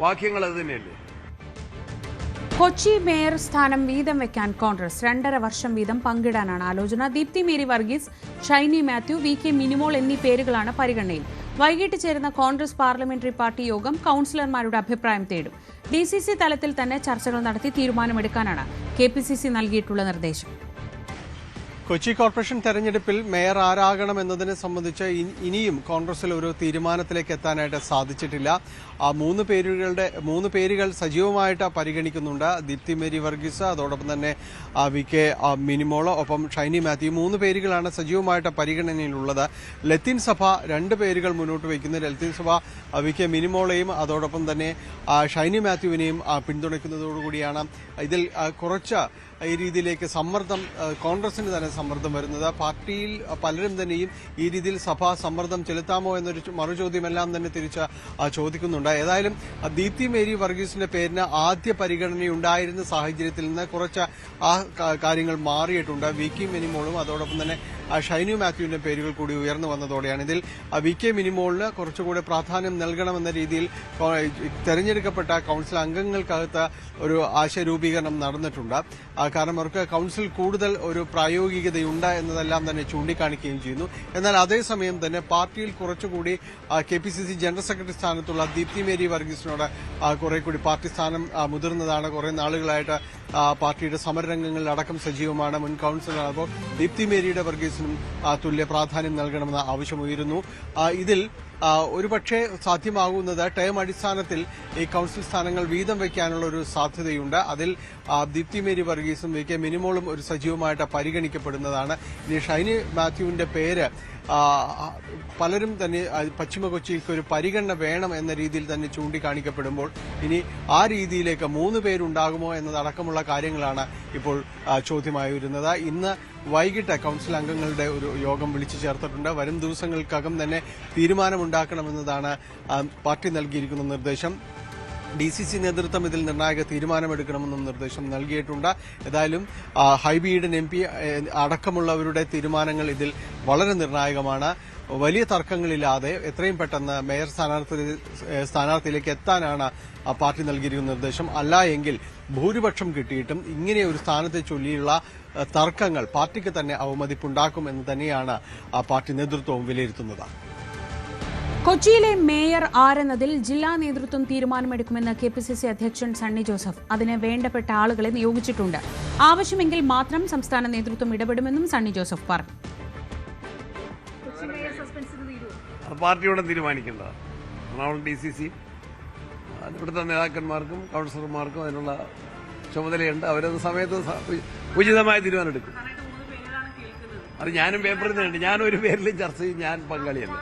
വാക്യങ്ങൾ അത് തന്നെയല്ലേ. കൊച്ചി മേയർ സ്ഥാനം വീതം വെക്കാൻ കോൺഗ്രസ് 2.5 വർഷം വീതം പങ്കിടാനാണ് ആലോചന. ദീപ്തി മേരി വർഗീസ്, ഷൈനി മാത്യു, VK മിനിമോൾ എന്നീ പേരുകളാണ് പരിഗണനയിൽ. വൈകിട്ട് ചേരുന്ന കോൺഗ്രസ് പാർലമെന്ററി പാർട്ടി യോഗം കൌൺസിലർമാരുടെ അഭിപ്രായം തേടും. DCC തലത്തിൽ തന്നെ ചർച്ചകൾ നടത്തി തീരുമാനമെടുക്കാനാണ് KPCC നൽകിയിട്ടുള്ള നിർദ്ദേശം. കൊച്ചി കോർപ്പറേഷൻ തെരഞ്ഞെടുപ്പിൽ മേയർ ആരാകണമെന്നതിനെ സംബന്ധിച്ച് ഇനിയും കോൺഗ്രസിൽ ഒരു തീരുമാനത്തിലേക്ക് എത്താനായിട്ട് സാധിച്ചിട്ടില്ല. 3 പേരുകൾ സജീവമായിട്ട് പരിഗണിക്കുന്നുണ്ട്. ദീപ്തി മേരി വർഗീസ്, അതോടൊപ്പം തന്നെ VK മിനിമോൾ, ഒപ്പം ഷൈനി മാത്യു. 3 പേരുകളാണ് സജീവമായിട്ട് പരിഗണനയിലുള്ളത്. ലത്തീൻ സഭ 2 പേരുകൾ മുന്നോട്ട് വയ്ക്കുന്നു. ലത്തീൻ സഭ VK മിനിമോളെയും അതോടൊപ്പം തന്നെ ഷൈനി മാത്യുവിനെയും പിന്തുണയ്ക്കുന്നതോടുകൂടിയാണ് ഇതിൽ കുറച്ച് ഈ രീതിയിലേക്ക് സമ്മർദ്ദം, കോൺഗ്രസിന് തന്നെ സമ്മർദ്ദം വരുന്നത്. പാർട്ടിയിൽ പലരും തന്നെയും ഈ രീതിയിൽ സഭ സമ്മർദ്ദം ചെലുത്താമോ എന്നൊരു മറുചോദ്യമെല്ലാം തന്നെ തിരിച്ച് ചോദിക്കുന്നുണ്ട്. ഏതായാലും ദീപ്തി മേരി വർഗീസിന്റെ പേരിന് ആദ്യ പരിഗണനയുണ്ടായിരുന്ന സാഹചര്യത്തിൽ നിന്ന് കുറച്ച് ആ കാര്യങ്ങൾ മാറിയിട്ടുണ്ട്. VK മിനിമോളും അതോടൊപ്പം തന്നെ ഷൈനി മാത്യുവിന്റെ പേരുകൾ കൂടി ഉയർന്നു വന്നതോടെയാണ് ഇതിൽ VK മിനിമോളിന് കുറച്ചുകൂടി പ്രാധാന്യം നൽകണമെന്ന രീതിയിൽ തെരഞ്ഞെടുക്കപ്പെട്ട കൌൺസിൽ അംഗങ്ങൾക്കകത്ത് ഒരു ആശയരൂപീകരണം നടന്നിട്ടുണ്ട്. കാരണം അവർക്ക് കൌൺസിൽ കൂടുതൽ ഒരു പ്രായോഗികതയുണ്ട് എന്നതെല്ലാം തന്നെ ചൂണ്ടിക്കാണിക്കുകയും ചെയ്യുന്നു. എന്നാൽ അതേസമയം തന്നെ പാർട്ടിയിൽ കുറച്ചുകൂടി KPCC ജനറൽ സെക്രട്ടറി സ്ഥാനത്തുള്ള ദീപ്തി മേരി വർഗീസിനോട് കുറെ കൂടി പാർട്ടി സ്ഥാനം മുതിർന്നതാണ്. കുറെ നാളുകളായിട്ട് പാർട്ടിയുടെ സമരരംഗങ്ങളിൽ അടക്കം സജീവമാണ്. മുൻ കൌൺസിലർ. അപ്പോൾ ദീപ്തി മേരിയുടെ വർഗീസിനും തുല്യ പ്രാധാന്യം നൽകണമെന്ന ആവശ്യമുയരുന്നു. ഇതിൽ ഒരുപക്ഷെ സാധ്യമാകുന്നത് ടേം അടിസ്ഥാനത്തിൽ ഈ കൌൺസിൽ സ്ഥാനങ്ങൾ വീതം വയ്ക്കാനുള്ള ഒരു സാധ്യതയുണ്ട്. അതിൽ ദീപ്തി മേരി വർഗീസും VK മിനിമോളും ഒരു സജീവമായിട്ട് പരിഗണിക്കപ്പെടുന്നതാണ്. ഇനി ഷൈനി മാത്യുവിന്റെ പേര് പലരും തന്നെ പശ്ചിമ കൊച്ചിക്ക് ഒരു പരിഗണന വേണം എന്ന രീതിയിൽ തന്നെ ചൂണ്ടിക്കാണിക്കപ്പെടുമ്പോൾ ഇനി ആ രീതിയിലേക്ക് 3 പേരുണ്ടാകുമോ എന്നതടക്കമുള്ള കാര്യങ്ങളാണ് ഇപ്പോൾ ചോദ്യമായി വരുന്നത്. ഇന്ന് വൈകിട്ട് കൌൺസിൽ അംഗങ്ങളുടെ ഒരു യോഗം വിളിച്ചു ചേർത്തിട്ടുണ്ട്. വരും ദിവസങ്ങൾക്കകം തന്നെ തീരുമാനമുണ്ടാക്കണമെന്നതാണ് പാർട്ടി നൽകിയിരിക്കുന്ന നിർദ്ദേശം. DCC നേതൃത്വം ഇതിൽ നിർണായക തീരുമാനമെടുക്കണമെന്നും നിർദ്ദേശം നൽകിയിട്ടുണ്ട്. ഏതായാലും ഹൈബി ഈഡൻ MP അടക്കമുള്ളവരുടെ തീരുമാനങ്ങൾ ഇതിൽ വളരെ നിർണായകമാണ്. വലിയ തർക്കങ്ങളില്ലാതെ എത്രയും പെട്ടെന്ന് മേയർ സ്ഥാനാർത്ഥിയിലേക്ക് എത്താനാണ് പാർട്ടി നൽകിയിരിക്കുന്ന നിർദ്ദേശം. അല്ല എങ്കിൽ ഭൂരിപക്ഷം കിട്ടിയിട്ടും ഇങ്ങനെ ഒരു സ്ഥാനത്തെ ചൊല്ലിയുള്ള തർക്കങ്ങൾ പാർട്ടിക്ക് തന്നെ അവമതിപ്പുണ്ടാക്കും എന്ന് തന്നെയാണ് പാർട്ടി നേതൃത്വവും വിലയിരുത്തുന്നത്. കൊച്ചിയിലെ മേയർ ആരെന്നതിൽ ജില്ലാ നേതൃത്വം തീരുമാനമെടുക്കുമെന്ന് KPCC അധ്യക്ഷൻ സണ്ണി ജോസഫ്. അതിന് വേണ്ടപ്പെട്ട ആളുകളെ നിയോഗിച്ചിട്ടുണ്ട്. ആവശ്യമെങ്കിൽ മാത്രം സംസ്ഥാന നേതൃത്വം ഇടപെടുമെന്നും സണ്ണി ജോസഫ് പറഞ്ഞു. പാർട്ടിയോടെ തീരുമാനിക്കേണ്ടത്. എറണാകുളം DCC ഇവിടുത്തെ നേതാക്കന്മാർക്കും കൗൺസിലർമാർക്കും അതിനുള്ള ചുമതലയുണ്ട്. അവരത് സമയത്ത് ഉചിതമായ തീരുമാനമെടുക്കും. അത് ഞാനും പേപ്പറിൽ നിന്നുണ്ട്. ഞാനൊരു പേരിലും ചർച്ച ചെയ്യും. ഞാൻ പങ്കാളിയല്ല.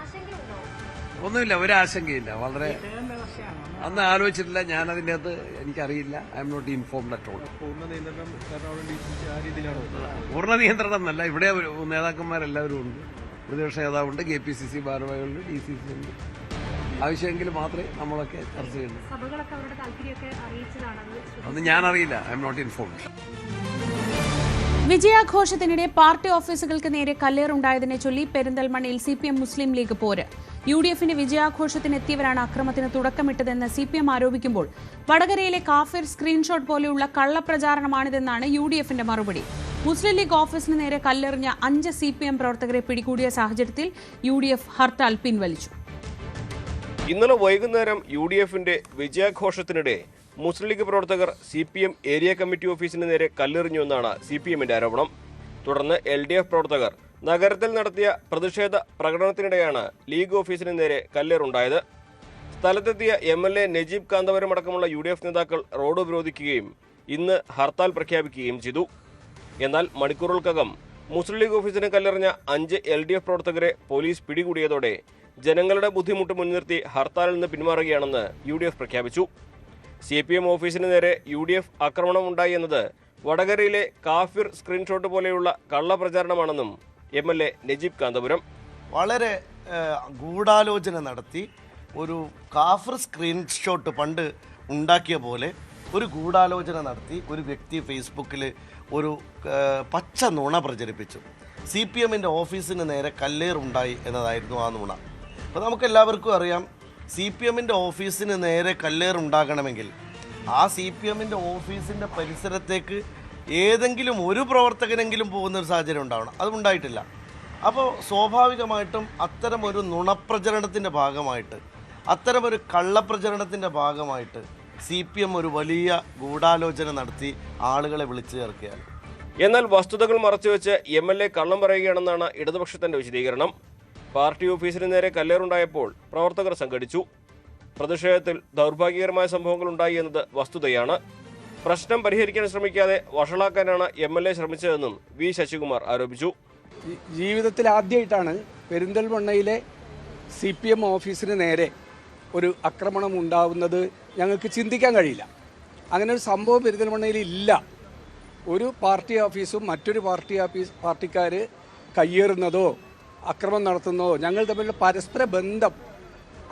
ഒന്നുമില്ല, ഒരാശങ്കയില്ല. വളരെ അന്ന് ആലോചിച്ചിട്ടില്ല. ഞാനതിൻ്റെ അകത്ത് എനിക്കറിയില്ല. I M not informed at all. പൂർണ്ണ നിയന്ത്രണം എന്നല്ല, ഇവിടെ നേതാക്കന്മാരെല്ലാവരും ഉണ്ട്. പ്രതിപക്ഷ നേതാവുണ്ട്, KPCC ഭാരവാഹികളുണ്ട്, DCC ഉണ്ട്. ആവശ്യമെങ്കിൽ മാത്രമേ നമ്മളൊക്കെ ചർച്ച ചെയ്യുന്നു. അന്ന് ഞാനറിയില്ല. I M not informed. വിജയാഘോഷത്തിനിടെ പാർട്ടി ഓഫീസുകൾക്ക് നേരെ കല്ലേറുണ്ടായതിനെ ചൊല്ലി പെരിന്തൽമണ്ണയിൽ CPM മുസ്ലിം ലീഗ് പോര്. UDFന്റെ വിജയാഘോഷത്തിനെത്തിയവരാണ് അക്രമത്തിന് തുടക്കമിട്ടതെന്ന് CPM ആരോപിക്കുമ്പോൾ വടകരയിലെ കാഫിർ സ്ക്രീൻഷോട്ട് പോലെയുള്ള കള്ളപ്രചാരണമാണിതെന്നാണ് UDFന്റെ മറുപടി. മുസ്ലിം ലീഗ് ഓഫീസിന് നേരെ കല്ലെറിഞ്ഞ 5 CPM പ്രവർത്തകരെ പിടികൂടിയ സാഹചര്യത്തിൽ UDF ഹർത്താൽ പിൻവലിച്ചു. ഇന്നലെ വൈകുന്നേരം UDFന്റെ വിജയാഘോഷത്തിനിടെ മുസ്ലിം ലീഗ് പ്രവർത്തകർ CPM ഏരിയ കമ്മിറ്റി ഓഫീസിന് നേരെ കല്ലെറിഞ്ഞുവെന്നാണ് CPMന്റെ ആരോപണം. തുടർന്ന് LDF പ്രവർത്തകർ നഗരത്തിൽ നടത്തിയ പ്രതിഷേധ പ്രകടനത്തിനിടെയാണ് ലീഗ് ഓഫീസിന് നേരെ കല്ലേറുണ്ടായത്. സ്ഥലത്തെത്തിയ MLA നജീബ് കാന്തപുരം അടക്കമുള്ള UDF നേതാക്കൾ റോഡ് ഉപരോധിക്കുകയും ഇന്ന് ഹർത്താൽ പ്രഖ്യാപിക്കുകയും ചെയ്തു. എന്നാൽ മണിക്കൂറുകൾക്കകം മുസ്ലിം ലീഗ് ഓഫീസിന് കല്ലെറിഞ്ഞ 5 LDF പ്രവർത്തകരെ പോലീസ് പിടികൂടിയതോടെ ജനങ്ങളുടെ ബുദ്ധിമുട്ട് മുൻനിർത്തി ഹർത്താലിൽ നിന്ന് പിന്മാറുകയാണെന്ന് UDF പ്രഖ്യാപിച്ചു. CPM ഓഫീസിന് നേരെ UDF ആക്രമണമുണ്ടായി എന്നത് വടകരയിലെ കാഫിർ സ്ക്രീൻഷോട്ട് പോലെയുള്ള കള്ളപ്രചാരണമാണെന്നും MLA നജീബ് കാന്തപുരം വളരെ ഗൂഢാലോചന നടത്തി ഒരു കാഫിർ സ്ക്രീൻഷോട്ട് പണ്ട് ഉണ്ടാക്കിയ പോലെ ഒരു ഗൂഢാലോചന നടത്തി ഒരു വ്യക്തി ഫേസ്ബുക്കിൽ ഒരു പച്ച നുണ പ്രചരിപ്പിച്ചു. CPMന്റെ ഓഫീസിന് നേരെ കല്ലേറുണ്ടായി എന്നതായിരുന്നു ആ നുണ. അപ്പോൾ നമുക്കെല്ലാവർക്കും അറിയാം, CPMന്റെ ഓഫീസിന് നേരെ കല്ലേറുണ്ടാകണമെങ്കിൽ ആ CPMന്റെ ഓഫീസിൻ്റെ പരിസരത്തേക്ക് ഏതെങ്കിലും ഒരു പ്രവർത്തകനെങ്കിലും പോകുന്നൊരു സാഹചര്യം ഉണ്ടാവണം. അതുണ്ടായിട്ടില്ല. അപ്പോൾ സ്വാഭാവികമായിട്ടും അത്തരമൊരു നുണപ്രചരണത്തിൻ്റെ ഭാഗമായിട്ട്, അത്തരമൊരു കള്ളപ്രചരണത്തിൻ്റെ ഭാഗമായിട്ട് CPM ഒരു വലിയ ഗൂഢാലോചന നടത്തി ആളുകളെ വിളിച്ചു ചേർക്കുകയാണ്. എന്നാൽ വസ്തുതകൾ മറച്ചുവെച്ച് MLA കള്ളം പറയുകയാണെന്നാണ് ഇടതുപക്ഷത്തിന്റെ വിശദീകരണം. പാർട്ടി ഓഫീസിന് നേരെ കല്ലേറുണ്ടായപ്പോൾ പ്രവർത്തകർ സംഘടിച്ചു. പ്രതിഷേധത്തിൽ ദൗർഭാഗ്യകരമായ സംഭവങ്ങൾ ഉണ്ടായി എന്നത് വസ്തുതയാണ്. പ്രശ്നം പരിഹരിക്കാൻ ശ്രമിക്കാതെ വഷളാക്കാനാണ് MLA ശ്രമിച്ചതെന്നും V ശശികുമാർ ആരോപിച്ചു. ജീവിതത്തിൽ ആദ്യമായിട്ടാണ് പെരിന്തൽമണ്ണയിലെ CPM ഓഫീസിന് നേരെ ഒരു ആക്രമണം ഉണ്ടാവുന്നത്. ഞങ്ങൾക്ക് ചിന്തിക്കാൻ കഴിയില്ല. അങ്ങനെ ഒരു സംഭവം പെരിന്തൽമണ്ണയിൽ ഇല്ല. ഒരു പാർട്ടി ഓഫീസും മറ്റൊരു പാർട്ടിക്കാർ കയ്യേറുന്നതോ അക്രമം നടത്തുന്നതോ, ഞങ്ങൾ തമ്മിലുള്ള പരസ്പര ബന്ധം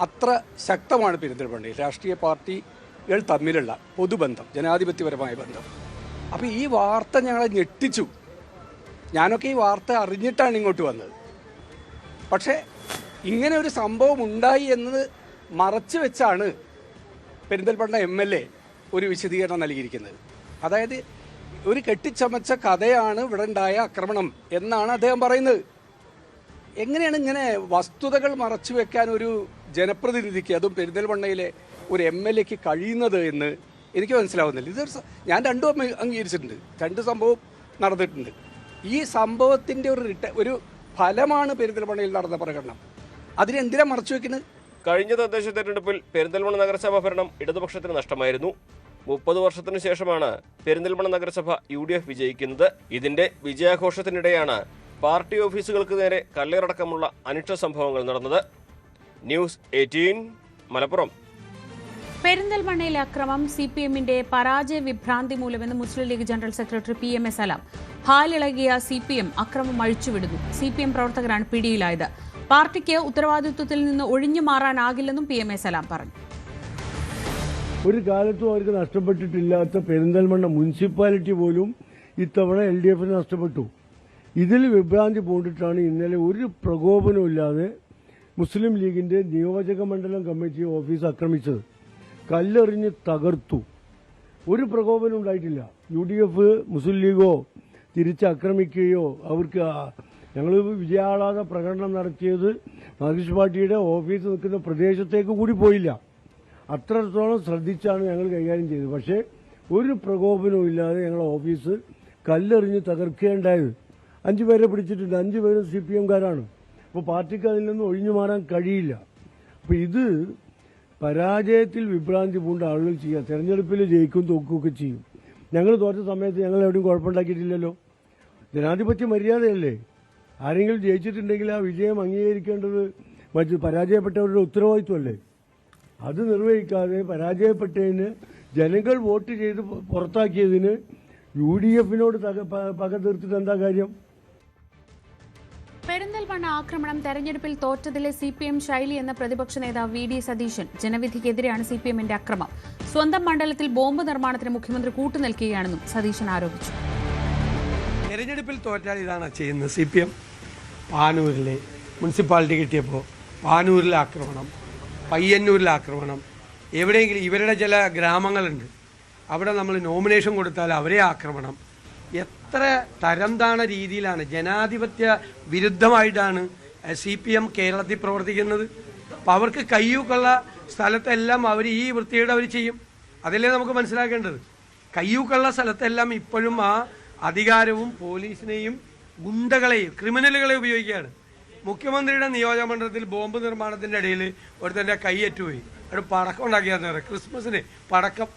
അത്ര ശക്തമാണ് പെരിന്തൽമണ്ണയിൽ. രാഷ്ട്രീയ പാർട്ടികൾ തമ്മിലുള്ള പൊതുബന്ധം, ജനാധിപത്യപരമായ ബന്ധം. അപ്പോൾ ഈ വാർത്ത ഞങ്ങളെ ഞെട്ടിച്ചു. ഞാനൊക്കെ ഈ വാർത്ത അറിഞ്ഞിട്ടാണ് ഇങ്ങോട്ട് വന്നത്. പക്ഷേ ഇങ്ങനെ ഒരു സംഭവം ഉണ്ടായി എന്നത് മറച്ചു വെച്ചാണ് പെരിന്തൽമണ്ണ MLA ഒരു വിശദീകരണം നൽകിയിരിക്കുന്നത്. അതായത് ഒരു കെട്ടിച്ചമച്ച കഥയാണ് ഇവിടെ ഉണ്ടായ ആക്രമണം എന്നാണ് അദ്ദേഹം പറയുന്നത്. എങ്ങനെയാണ് ഇങ്ങനെ വസ്തുതകൾ മറച്ചു വെക്കാൻ ഒരു ജനപ്രതിനിധിക്ക്, അതും പെരിന്തൽമണ്ണയിലെ ഒരു MLAക്ക് കഴിയുന്നത് എന്ന് എനിക്ക് മനസ്സിലാവുന്നില്ല. ഇത് ഞാൻ രണ്ടും അംഗീകരിച്ചിട്ടുണ്ട്. 2 സംഭവം നടന്നിട്ടുണ്ട്. ഈ സംഭവത്തിൻ്റെ ഒരു ഫലമാണ് പെരിന്തൽമണ്ണയിൽ നടന്ന പ്രകടനം. അതിനെന്തിനാ മറച്ചു വെക്കുന്നത്? കഴിഞ്ഞ തദ്ദേശ തെരഞ്ഞെടുപ്പിൽ പെരിന്തൽമണ്ണ നഗരസഭ ഭരണം ഇടതുപക്ഷത്തിന് നഷ്ടമായിരുന്നു. 30 വർഷത്തിനു ശേഷമാണ് പെരിന്തൽമണ്ണ നഗരസഭ UDF വിജയിക്കുന്നത്. ഇതിന്റെ വിജയാഘോഷത്തിനിടെയാണ് പാർട്ടി ഓഫീസുകൾക്ക് നേരെ കല്ലേറടക്കമുള്ള അനിഷ്ട സംഭവങ്ങൾ നടന്നത്. ന്യൂസ് 18 മലപ്പുറം. പെരിന്തൽമണ്ണയിലെ അക്രമം CPMന്റെ പരാജയ വിഭ്രാന്തി മൂലമെന്ന് മുസ്ലിം ലീഗ് ജനറൽ സെക്രട്ടറി PMA സലാം. ഹാലിളകിയ CPM അക്രമം അഴിച്ചുവിടുന്നു. CPM പ്രവർത്തകരാണ് പിടിയിലായത്. പാർട്ടിക്ക് ഉത്തരവാദിത്വത്തിൽ നിന്ന് ഒഴിഞ്ഞു മാറാനാകില്ലെന്നും PMA സലാം പറഞ്ഞു. ഒരു കാലത്തും അവർക്ക് നഷ്ടപ്പെട്ടിട്ടില്ലാത്ത പെരിന്തൽമണ്ണ മുനിസിപ്പാലിറ്റി പോലും ഇത്തവണ LDFന് നഷ്ടപ്പെട്ടു. ഇതിൽ വിഭ്രാന്തി പൂണ്ടിട്ടാണ് ഇന്നലെ ഒരു പ്രകോപനമില്ലാതെ മുസ്ലിം ലീഗിന്റെ നിയോജക മണ്ഡലം കമ്മിറ്റി ഓഫീസ് ആക്രമിച്ചത്. കല്ലെറിഞ്ഞ് തകർത്തു. ഒരു പ്രകോപനം ഉണ്ടായിട്ടില്ല. UDF മുസ്ലിം ലീഗോ തിരിച്ചാക്രമിക്കുകയോ അവർക്ക് ഞങ്ങൾ വിജയാഹ്ലാദ പ്രകടനം നടത്തിയത് മാർക്സിസ്റ്റ് പാർട്ടിയുടെ ഓഫീസ് നിൽക്കുന്ന പ്രദേശത്തേക്ക് കൂടി പോയില്ല. അത്രത്തോളം ശ്രദ്ധിച്ചാണ് ഞങ്ങൾ കൈകാര്യം ചെയ്തത്. പക്ഷേ ഒരു പ്രകോപനവും ഇല്ലാതെ ഞങ്ങളുടെ ഓഫീസ് കല്ലെറിഞ്ഞ് തകർക്കേണ്ടായത്. 5 പേരെ പിടിച്ചിട്ടുണ്ട്. 5 പേരും CPMകാരാണ്. അപ്പോൾ പാർട്ടിക്ക് അതിൽ നിന്ന് ഒഴിഞ്ഞു മാറാൻ കഴിയില്ല. അപ്പോൾ ഇത് പരാജയത്തിൽ വിഭ്രാന്തി പൂണ്ട ആളുകൾ ചെയ്യുക. തെരഞ്ഞെടുപ്പിൽ ജയിക്കും തോക്കുകയൊക്കെ ചെയ്യും. ഞങ്ങൾ തോറ്റ സമയത്ത് ഞങ്ങൾ എവിടെയും കുഴപ്പമുണ്ടാക്കിയിട്ടില്ലല്ലോ. ജനാധിപത്യ മര്യാദയല്ലേ? ആരെങ്കിലും ജയിച്ചിട്ടുണ്ടെങ്കിൽ ആ വിജയം അംഗീകരിക്കേണ്ടത് മറ്റ് പരാജയപ്പെട്ടവരുടെ ഉത്തരവാദിത്വമല്ലേ? അത് നിർവഹിക്കാതെ പരാജയപ്പെട്ടതിന് ജനങ്ങൾ വോട്ട് ചെയ്ത് പുറത്താക്കിയതിന് UDF-നോട് പക തീർത്തിട്ട് എന്താ കാര്യം? പെരിന്തൽമണ്ണ ആക്രമണം തെരഞ്ഞെടുപ്പിൽ തോറ്റതിലെ CPM ശൈലി എന്ന പ്രതിപക്ഷ നേതാവ് VD സതീശൻ. ജനവിധിക്കെതിരെയാണ് CPM-ന്റെ അക്രമം. സ്വന്തം മണ്ഡലത്തിൽ ബോംബ് നിർമ്മാണത്തിന് മുഖ്യമന്ത്രി കൂട്ടുനിൽക്കുകയാണെന്നും സതീശൻ ആരോപിച്ചു. തെരഞ്ഞെടുപ്പിൽ തോറ്റാൽ ഇതാണ് ചെയ്യുന്നത് CPM. പാനൂരിലെ മുനിസിപ്പാലിറ്റി കിട്ടിയപ്പോൾ പാനൂരിലെ ആക്രമണം, പയ്യന്നൂരിലെ ആക്രമണം, എവിടെയെങ്കിലും ഇവരുടെ ചില ഗ്രാമങ്ങളുണ്ട് അവിടെ നമ്മൾ നോമിനേഷൻ കൊടുത്താൽ അവരെ ആക്രമണം. എത്ര തരംതാണ രീതിയിലാണ്, ജനാധിപത്യ വിരുദ്ധമായിട്ടാണ് CPM കേരളത്തിൽ പ്രവർത്തിക്കുന്നത്. അപ്പോൾ അവർക്ക് കയ്യൂക്കുള്ള സ്ഥലത്തെല്ലാം അവർ ഈ വൃത്തിയുടെ അവർ ചെയ്യും. അതല്ലേ നമുക്ക് മനസ്സിലാക്കേണ്ടത്. കയ്യൂക്കുള്ള സ്ഥലത്തെല്ലാം ഇപ്പോഴും ആ അധികാരവും പോലീസിനെയും ഗുണ്ടകളെയും ക്രിമിനലുകളെ ഉപയോഗിക്കുകയാണ്. മുഖ്യമന്ത്രിയുടെ നിയോജകമണ്ഡലത്തിൽ ബോംബ് നിർമ്മാണത്തിൻ്റെ ഇടയിൽ ഒരുത്തൻ്റെ കൈയേറ്റുപോയി. അവിടെ പടക്കം ഉണ്ടാക്കിയാന്ന് പറയാം. ക്രിസ്മസിന് പടക്കം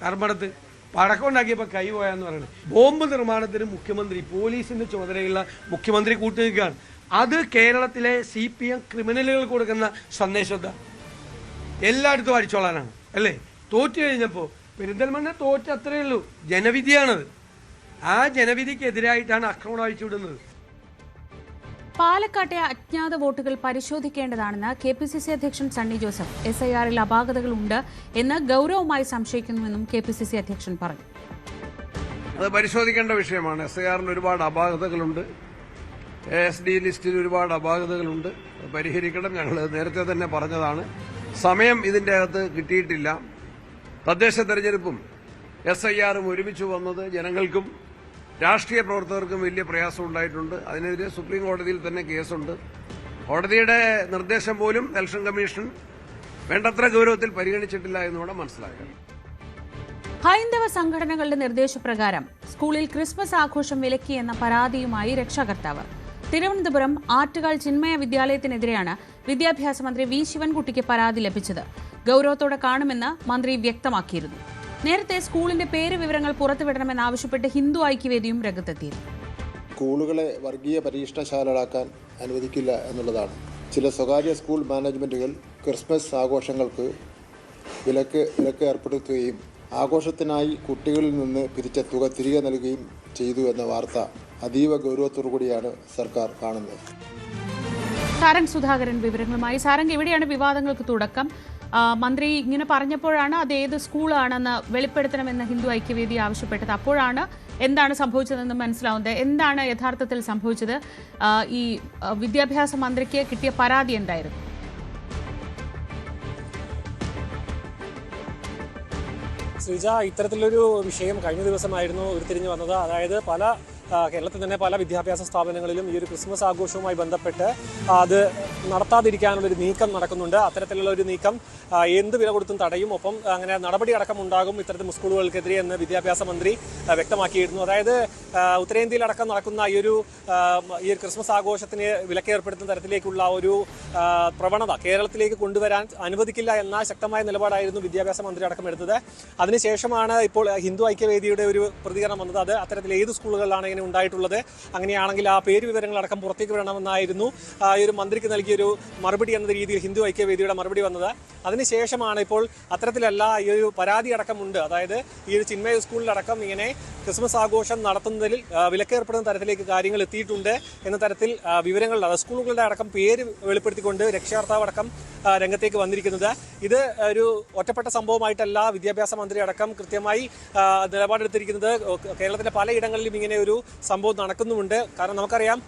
കർമ്മടത്ത് പടക്കം ഉണ്ടാക്കിയപ്പോൾ കൈ പോയാന്ന് പറയുന്നത്. ബോംബ് നിർമ്മാണത്തിന് മുഖ്യമന്ത്രി, പോലീസിൻ്റെ ചുമതലയുള്ള മുഖ്യമന്ത്രി കൂട്ടുനിൽക്കുകയാണ്. അത് കേരളത്തിലെ CPM ക്രിമിനലുകൾ കൊടുക്കുന്ന സന്ദേശം എല്ലായിടത്തും അടിച്ചോളാനാണ് അല്ലേ? തോറ്റു കഴിഞ്ഞപ്പോൾ പെരിന്തൽമണ്ണ തോറ്റ അത്രയേ ഉള്ളൂ. ജനവിധിയാണത്. ആ ജനവിധിക്കെതിരായിട്ടാണ് ആക്രമണം അഴിച്ചുവിടുന്നത്. പാലക്കാട്ടെ അജ്ഞാത വോട്ടുകൾ പരിശോധിക്കേണ്ടതാണെന്ന് KPCC അധ്യക്ഷൻ സണ്ണി ജോസഫ്. SIR-ൽ അപാകതകളുണ്ട് എന്ന് ഗൗരവമായി സംശയിക്കുന്നുവെന്നും KPCC അധ്യക്ഷൻ പറഞ്ഞു. അത് പരിശോധിക്കേണ്ട വിഷയമാണ്. SIR-ൽ ഒരുപാട് അപാകതകളുണ്ട്. ASD ലിസ്റ്റിൽ ഒരുപാട് അപാകതകളുണ്ട്. പരിഹരിക്കണം. ഞങ്ങൾ നേരത്തെ തന്നെ പറഞ്ഞതാണ്. സമയം ഇതിൻ്റെ അകത്ത് കിട്ടിയിട്ടില്ല. തദ്ദേശ തെരഞ്ഞെടുപ്പും SIR-ഉം ഒരുമിച്ച് വന്നത് ജനങ്ങൾക്കും രാഷ്ട്രീയ പ്രവർത്തകർക്കും വലിയ പ്രയാസം ഉണ്ടായിട്ടുണ്ട്. അതിനെതിരെ സുപ്രീം കോടതിയിൽ തന്നെ കേസുണ്ട്. കോടതിയുടെ നിർദ്ദേശം പോലും ഇലക്ഷൻ കമ്മീഷൻ വേണ്ടത്ര ഗൗരവത്തിൽ പരിഗണിച്ചിട്ടില്ല എന്നുകൂടെ മനസ്സിലാക്കണം. ഹൈന്ദവ സംഘടനകളുടെ നിർദ്ദേശപ്രകാരം സ്കൂളിൽ ക്രിസ്മസ് ആഘോഷം വിലക്കിയെന്ന പരാതിയുമായി രക്ഷാകർത്താവ്. തിരുവനന്തപുരം ആറ്റുകാൽ ചിന്മയ വിദ്യാലയത്തിനെതിരെയാണ് വിദ്യാഭ്യാസ മന്ത്രി V. ശിവൻകുട്ടിക്ക് പരാതി ലഭിച്ചത്. ഗൗരവത്തോടെ കാണുമെന്ന് മന്ത്രി വ്യക്തമാക്കിയിരുന്നു. നേരത്തെ സ്കൂളിന്റെ പേര് വിവരങ്ങൾ പുറത്തുവിടണമെന്നാവശ്യപ്പെട്ട് ഹിന്ദു ഐക്യവേദിയും രംഗത്തെത്തിയിരുന്നു. സ്കൂളുകളെ വർഗീയ പരീക്ഷണശാലകളാക്കാൻ അനുവദിക്കില്ല എന്നുള്ളതാണ്. ചില സ്വകാര്യ സ്കൂൾ മാനേജ്മെന്റുകൾ ക്രിസ്മസ് ആഘോഷങ്ങൾക്ക് വിലക്ക് ഏർപ്പെടുത്തുകയും ആഘോഷത്തിനായി കുട്ടികളിൽ നിന്ന് പിരിച്ച തുക തിരികെ നൽകുകയും ചെയ്തു എന്ന വാർത്ത അതീവ ഗൗരവത്തോടുകൂടിയാണ് സർക്കാർ കാണുന്നത്. സാരംഗ് സുധാകരൻ വിവരങ്ങളുമായി. സാരംഗ്, എവിടെയാണ് വിവാദങ്ങൾക്ക് തുടക്കം? മന്ത്രി ഇങ്ങനെ പറഞ്ഞപ്പോഴാണ് അത് ഏത് സ്കൂളാണെന്ന് വെളിപ്പെടുത്തണമെന്ന് ഹിന്ദു ഐക്യവേദി ആവശ്യപ്പെട്ടത്. അപ്പോഴാണ് എന്താണ് സംഭവിച്ചതെന്ന് മനസ്സിലാവുന്നത്. എന്താണ് യഥാർത്ഥത്തിൽ സംഭവിച്ചത്? ഈ വിദ്യാഭ്യാസ മന്ത്രിക്ക് കിട്ടിയ പരാതി എന്തായിരുന്നു? ശ്രീജ, ഇത്തരത്തിലൊരു വിഷയം കഴിഞ്ഞ ദിവസമായിരുന്നു ഉരുത്തിരിഞ്ഞു വന്നത്. അതായത് കേരളത്തിൽ തന്നെ പല വിദ്യാഭ്യാസ സ്ഥാപനങ്ങളിലും ഈ ഒരു ക്രിസ്മസ് ആഘോഷവുമായി ബന്ധപ്പെട്ട് അത് നടത്താതിരിക്കാനുള്ളൊരു നീക്കം നടക്കുന്നുണ്ട്. അത്തരത്തിലുള്ള ഒരു നീക്കം എന്ത് വില കൊടുത്തും തടയും, ഒപ്പം അങ്ങനെ നടപടി അടക്കം ഉണ്ടാകും ഇത്തരത്തിൽ സ്കൂളുകൾക്കെതിരെ എന്ന് വിദ്യാഭ്യാസ മന്ത്രി വ്യക്തമാക്കിയിരുന്നു. അതായത് ഉത്തരേന്ത്യയിലടക്കം നടക്കുന്ന ഈ ഒരു ക്രിസ്മസ് ആഘോഷത്തിന് വിലക്കേർപ്പെടുത്തുന്ന തരത്തിലേക്കുള്ള ഒരു പ്രവണത കേരളത്തിലേക്ക് കൊണ്ടുവരാൻ അനുവദിക്കില്ല എന്ന ശക്തമായ നിലപാടായിരുന്നു വിദ്യാഭ്യാസ മന്ത്രി അടക്കം എടുത്തത്. അതിനുശേഷമാണ് ഇപ്പോൾ ഹിന്ദു ഐക്യവേദിയുടെ ഒരു പ്രതികരണം വന്നത്. അത് അത്തരത്തിൽ ഏത് സ്കൂളുകളിലാണ് ഇങ്ങനെ ഉണ്ടായിട്ടുള്ളത്, അങ്ങനെയാണെങ്കിൽ ആ പേര് വിവരങ്ങളടക്കം പുറത്തേക്ക് വിടണമെന്നായിരുന്നു ഈ ഒരു മന്ത്രിക്ക് നൽകിയൊരു മറുപടി എന്ന രീതിയിൽ ഹിന്ദു ഐക്യവേദിയുടെ മറുപടി വന്നത്. അതിനുശേഷമാണ് ഇപ്പോൾ അത്തരത്തിലല്ല ഈ ഒരു പരാതി അടക്കമുണ്ട്. അതായത് ഈ ഒരു ചിന്മയ സ്കൂളിലടക്കം ഇങ്ങനെ ക്രിസ്മസ് ആഘോഷം നടത്തുന്നതിൽ വിലക്കേർപ്പെടുന്ന തരത്തിലേക്ക് കാര്യങ്ങൾ എത്തിയിട്ടുണ്ട് എന്ന തരത്തിൽ വിവരങ്ങൾ സ്കൂളുകളുടെ അടക്കം പേര് വെളിപ്പെടുത്തിക്കൊണ്ട് രക്ഷാകർത്താവ് അടക്കം രംഗത്തേക്ക് വന്നിരിക്കുന്നത്. ഇത് ഒരു ഒറ്റപ്പെട്ട സംഭവമായിട്ടല്ല വിദ്യാഭ്യാസ മന്ത്രി അടക്കം കൃത്യമായി നിലപാടെടുത്തിരിക്കുന്നത്. കേരളത്തിലെ പലയിടങ്ങളിലും ഇങ്ങനെ ഒരു സംഭവം നടക്കുന്നുമുണ്ട്. കാരണം നമുക്കറിയാം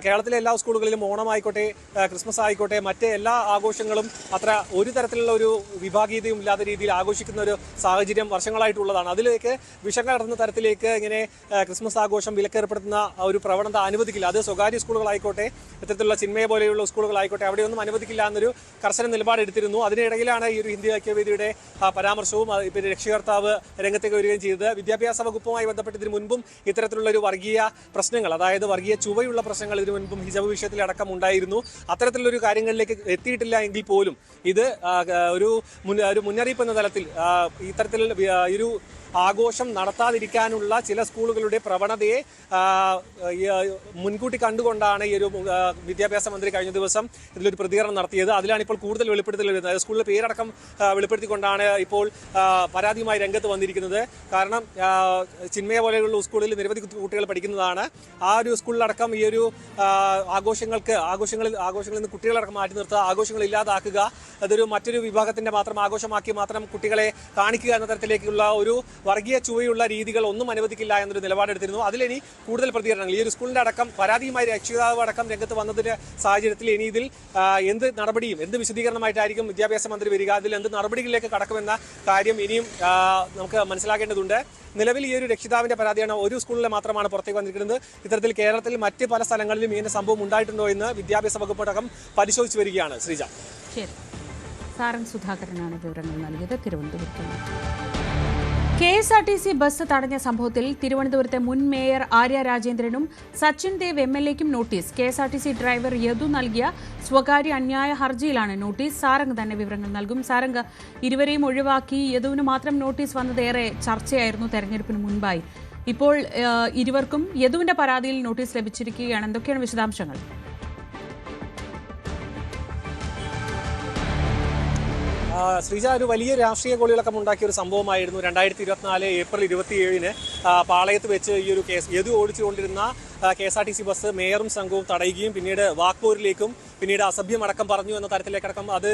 കേരളത്തിലെ എല്ലാ സ്കൂളുകളിലും ഓണമായിക്കോട്ടെ, ക്രിസ്മസ് ആയിക്കോട്ടെ, മറ്റ് എല്ലാ ആഘോഷങ്ങളും അത്ര ഒരു തരത്തിലുള്ള ഒരു വിഭാഗീയതയും ഇല്ലാത്ത രീതിയിൽ ആഘോഷിക്കുന്ന ഒരു സാഹചര്യം വർഷങ്ങളായിട്ടുള്ളതാണ്. അതിലേക്ക് വിഷം കലർത്തുന്ന തരത്തിലേക്ക് ഇങ്ങനെ ക്രിസ്മസ് ആഘോഷം വിലക്കേർപ്പെടുത്തുന്ന ഒരു പ്രവണത അനുവദിക്കില്ല. അത് സ്വകാര്യ സ്കൂളുകളായിക്കോട്ടെ, ഇത്തരത്തിലുള്ള ചിന്മയ പോലെയുള്ള സ്കൂളുകളായിക്കോട്ടെ, അവിടെയൊന്നും അനുവദിക്കില്ല എന്നൊരു കർശന നിലപാടെടുത്തിരുന്നു. അതിനിടയിലാണ് ഈ ഒരു ഹിന്ദി ഐക്യവേദിയുടെ പരാമർശവും പിന്നെ രക്ഷകർത്താവ് രംഗത്തേക്ക് വരികയും ചെയ്തത്. വിദ്യാഭ്യാസ വകുപ്പുമായി ബന്ധപ്പെട്ട് ഇതിനു മുൻപും ഇത്തരത്തിലുള്ള ഒരു വർഗീയ പ്രശ്നങ്ങൾ, അതായത് വർഗീയ ചുവയുള്ള പ്രശ്നങ്ങൾ ഇതിനു മുൻപും ഹിജാബ് വിഷയത്തിലടക്കം ഉണ്ടായിരുന്നു. അത്തരത്തിലൊരു കാര്യങ്ങളിലേക്ക് എത്തിയിട്ടില്ല എങ്കിൽ പോലും ഇത് ഒരു മുന്നറിയിപ്പ് എന്ന തലത്തിൽ ഇത്തരത്തിൽ ഒരു ആഘോഷം നടത്താതിരിക്കാനുള്ള ചില സ്കൂളുകളുടെ പ്രവണതയെ മുൻകൂട്ടി കണ്ടുകൊണ്ടാണ് ഈ ഒരു വിദ്യാഭ്യാസ മന്ത്രി കഴിഞ്ഞ ദിവസം ഇതിലൊരു പ്രതികരണം നടത്തിയത്. അതിലാണ് ഇപ്പോൾ കൂടുതൽ വെളിപ്പെടുത്തൽ വരുന്നത്. സ്കൂളിലെ പേരടക്കം വെളിപ്പെടുത്തിക്കൊണ്ടാണ് ഇപ്പോൾ പരാതിയുമായി രംഗത്ത് വന്നിരിക്കുന്നത്. കാരണം ചിന്മയ പോലെയുള്ള സ്കൂളിൽ നിരവധി കുട്ടികൾ പഠിക്കുന്നതാണ്. ആ ഒരു സ്കൂളിലടക്കം ഈ ഒരു ആഘോഷങ്ങളിൽ നിന്ന് കുട്ടികളടക്കം മാറ്റി നിർത്തുക, ആഘോഷങ്ങൾ ഇല്ലാതാക്കുക, അതൊരു മറ്റൊരു വിഭാഗത്തിന്റെ മാത്രം ആഘോഷമാക്കി മാത്രം കുട്ടികളെ കാണിക്കുക എന്ന തരത്തിലേക്കുള്ള ഒരു വർഗീയ ചുവയുള്ള രീതികൾ ഒന്നും അനുവദിക്കില്ല എന്നൊരു നിലപാടെടുത്തിരുന്നു. അതിലിനി കൂടുതൽ പ്രതികരണങ്ങൾ, ഈ ഒരു സ്കൂളിന്റെ അടക്കം പരാതിയുമായി രക്ഷിതാവ് അടക്കം രംഗത്ത് വന്നതിന്റെ സാഹചര്യത്തിൽ ഇനി ഇതിൽ എന്ത് നടപടിയും എന്ത് വിശദീകരണമായിട്ടായിരിക്കും വിദ്യാഭ്യാസ മന്ത്രി വരിക, അതിൽ എന്ത് നടപടികളിലേക്ക് കടക്കുമെന്ന കാര്യം ഇനിയും നമുക്ക് മനസ്സിലാക്കേണ്ടതുണ്ട്. നിലവിൽ ഈ ഒരു രക്ഷിതാവിന്റെ പരാതിയാണ് ഒരു സ്കൂളിലെ മാത്രമാണ് പുറത്തേക്ക് വന്നിരിക്കുന്നത്. ഇത്തരത്തിൽ കേരളത്തിൽ മറ്റ് പല സ്ഥലങ്ങളിലും ഇങ്ങനെ സംഭവം ഉണ്ടായിട്ടുണ്ടോ എന്ന് വിദ്യാഭ്യാസ വകുപ്പ് അടക്കം പരിശോധിച്ചു വരികയാണ്. ശ്രീജ. ശരി, സാരംഗ് സുധാകരനാണ് വിവരങ്ങൾ നൽകിയത് തിരുവനന്തപുരത്ത്. KSRTC ബസ് തടഞ്ഞ സംഭവത്തിൽ തിരുവനന്തപുരത്തെ മുൻ മേയർ ആര്യ രാജേന്ദ്രനും സച്ചിൻ ദേവ് MLAയ്ക്കും നോട്ടീസ്. KSRTC ഡ്രൈവർ യദു നൽകിയ സ്വകാര്യ അന്യായ ഹർജിയിലാണ് നോട്ടീസ്. സാരംഗ് തന്നെ വിവരങ്ങൾ നൽകും. സാരംഗ്, ഇരുവരെയും ഒഴിവാക്കി യദുവിന് മാത്രം നോട്ടീസ് വന്നത് ഏറെ ചർച്ചയായിരുന്നു തെരഞ്ഞെടുപ്പിന് മുൻപായി. ഇപ്പോൾ ഇരുവർക്കും യദുവിന്റെ പരാതിയിൽ നോട്ടീസ് ലഭിച്ചിരിക്കുകയാണ്. എന്തൊക്കെയാണ് വിശദാംശങ്ങൾ? ശ്രീജ, ഒരു വലിയ രാഷ്ട്രീയ ഗോളികളൊക്കെ ഉണ്ടാക്കിയ ഒരു സംഭവമായിരുന്നു 2024 ഏപ്രിൽ 27-ന് പാളയത്ത് വെച്ച് ഈ ഒരു കേസ് യദു ഓടിച്ചുകൊണ്ടിരുന്ന KSRTC ബസ് മേയറും സംഘവും തടയുകയും പിന്നീട് വാക്പോരിലേക്കും പിന്നീട് അസഭ്യമടക്കം പറഞ്ഞു എന്ന തരത്തിലേക്കടക്കം അത്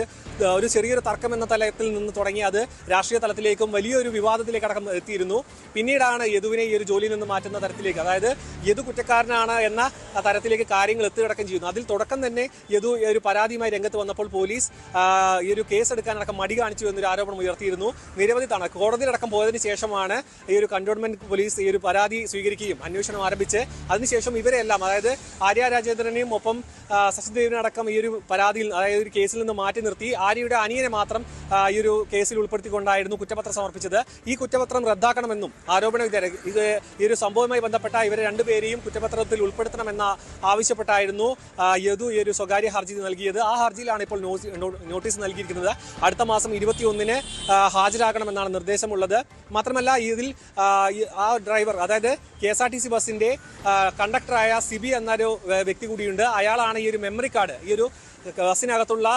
ഒരു ചെറിയൊരു തർക്കം എന്ന തലത്തിൽ നിന്ന് തുടങ്ങി അത് രാഷ്ട്രീയ തലത്തിലേക്കും വലിയൊരു വിവാദത്തിലേക്കടക്കം എത്തിയിരുന്നു. പിന്നീടാണ് യദുവിനെ ഈ ഒരു ജോലിയിൽ നിന്ന് മാറ്റുന്ന തരത്തിലേക്ക്, അതായത് യദു കുറ്റക്കാരനാണ് എന്ന തരത്തിലേക്ക് കാര്യങ്ങൾ എത്തിയടക്കം ചെയ്യുന്നു. അതിൽ തുടക്കം തന്നെ യദു ഒരു പരാതിയുമായി രംഗത്ത് വന്നപ്പോൾ പോലീസ് ഈ ഒരു കേസ് എടുക്കാനടക്കം മടി കാണിച്ചു എന്നൊരു ആരോപണം ഉയർത്തിയിരുന്നു. നിരവധി തവണ കോടതിയിലടക്കം പോയതിനു ശേഷമാണ് ഈ ഒരു കന്റോൺമെന്റ് പോലീസ് ഈ ഒരു പരാതി സ്വീകരിക്കുകയും അന്വേഷണം ആരംഭിച്ച് അതിനുശേഷം ഇവരെല്ലാം, അതായത് ആര്യ രാജേന്ദ്രനെയും ഒപ്പം ശശിദേവിനടക്കം ഈ ഒരു പരാതിയിൽ, അതായത് ഒരു കേസിൽ നിന്ന് മാറ്റി നിർത്തി ആര്യയുടെ അനിയനെ മാത്രം ഈ ഒരു കേസിൽ ഉൾപ്പെടുത്തിക്കൊണ്ടായിരുന്നു കുറ്റപത്രം സമർപ്പിച്ചത്. ഈ കുറ്റപത്രം റദ്ദാക്കണമെന്നും ആരോപണ വിധേയർ ഇത് ഈ ഒരു സംഭവവുമായി ബന്ധപ്പെട്ട ഇവരെ രണ്ടുപേരെയും കുറ്റപത്രത്തിൽ ഉൾപ്പെടുത്തണമെന്ന ആവശ്യപ്പെട്ടായിരുന്നു യദു ഈ ഒരു സ്വകാര്യ ഹർജി നൽകിയത്. ആ ഹർജിയിലാണ് ഇപ്പോൾ നോട്ടീസ് നൽകിയിരിക്കുന്നത്. അടുത്ത മാസം 21-ന് ഹാജരാകണമെന്നാണ് നിർദ്ദേശമുള്ളത്. മാത്രമല്ല ഇതിൽ ആ ഡ്രൈവർ, അതായത് KSRTC ബസിന്റെ കണ്ടക്ടറായ സിബി എന്നൊരു വ്യക്തി കൂടിയുണ്ട്. അയാളാണ് ഈ ഒരു മെമ്മറി കാർഡ്, ഈ ഒരു ബസ്സിനകത്തുള്ള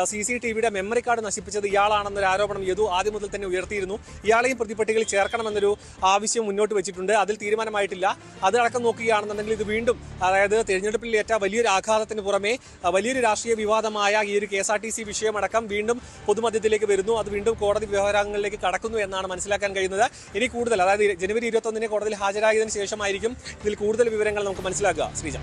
CCTVയുടെ മെമ്മറി കാർഡ് നശിപ്പിച്ചത് ഇയാളാണെന്നൊരു ആരോപണം യദു ആദ്യം മുതൽ തന്നെ ഉയർത്തിയിരുന്നു. ഇയാളെയും പ്രതിപട്ടികയിൽ ചേർക്കണമെന്നൊരു ആവശ്യം മുന്നോട്ട് വെച്ചിട്ടുണ്ട്. അതിൽ തീരുമാനമായിട്ടില്ല. അതടക്കം നോക്കുകയാണെന്നുണ്ടെങ്കിൽ ഇത് വീണ്ടും, അതായത് തിരഞ്ഞെടുപ്പിലേറ്റ വലിയൊരു ആഘാതത്തിന് പുറമെ വലിയൊരു രാഷ്ട്രീയ വിവാദമായ ഈ ഒരു KSRTC വിഷയമടക്കം വീണ്ടും പൊതുമധ്യത്തിലേക്ക് വരുന്നു. അത് വീണ്ടും കോടതി വ്യവഹാരങ്ങളിലേക്ക് കടക്കുന്നു എന്നാണ് മനസ്സിലാക്കാൻ കഴിയുന്നത്. ഇനി കൂടുതൽ, അതായത് ജനുവരി 21-ന് കോടതിയിൽ ഹാജരായതിനു ശേഷമായിരിക്കും ഇതിൽ കൂടുതൽ വിവരങ്ങൾ നമുക്ക് മനസ്സിലാക്കുക. ശ്രീജ.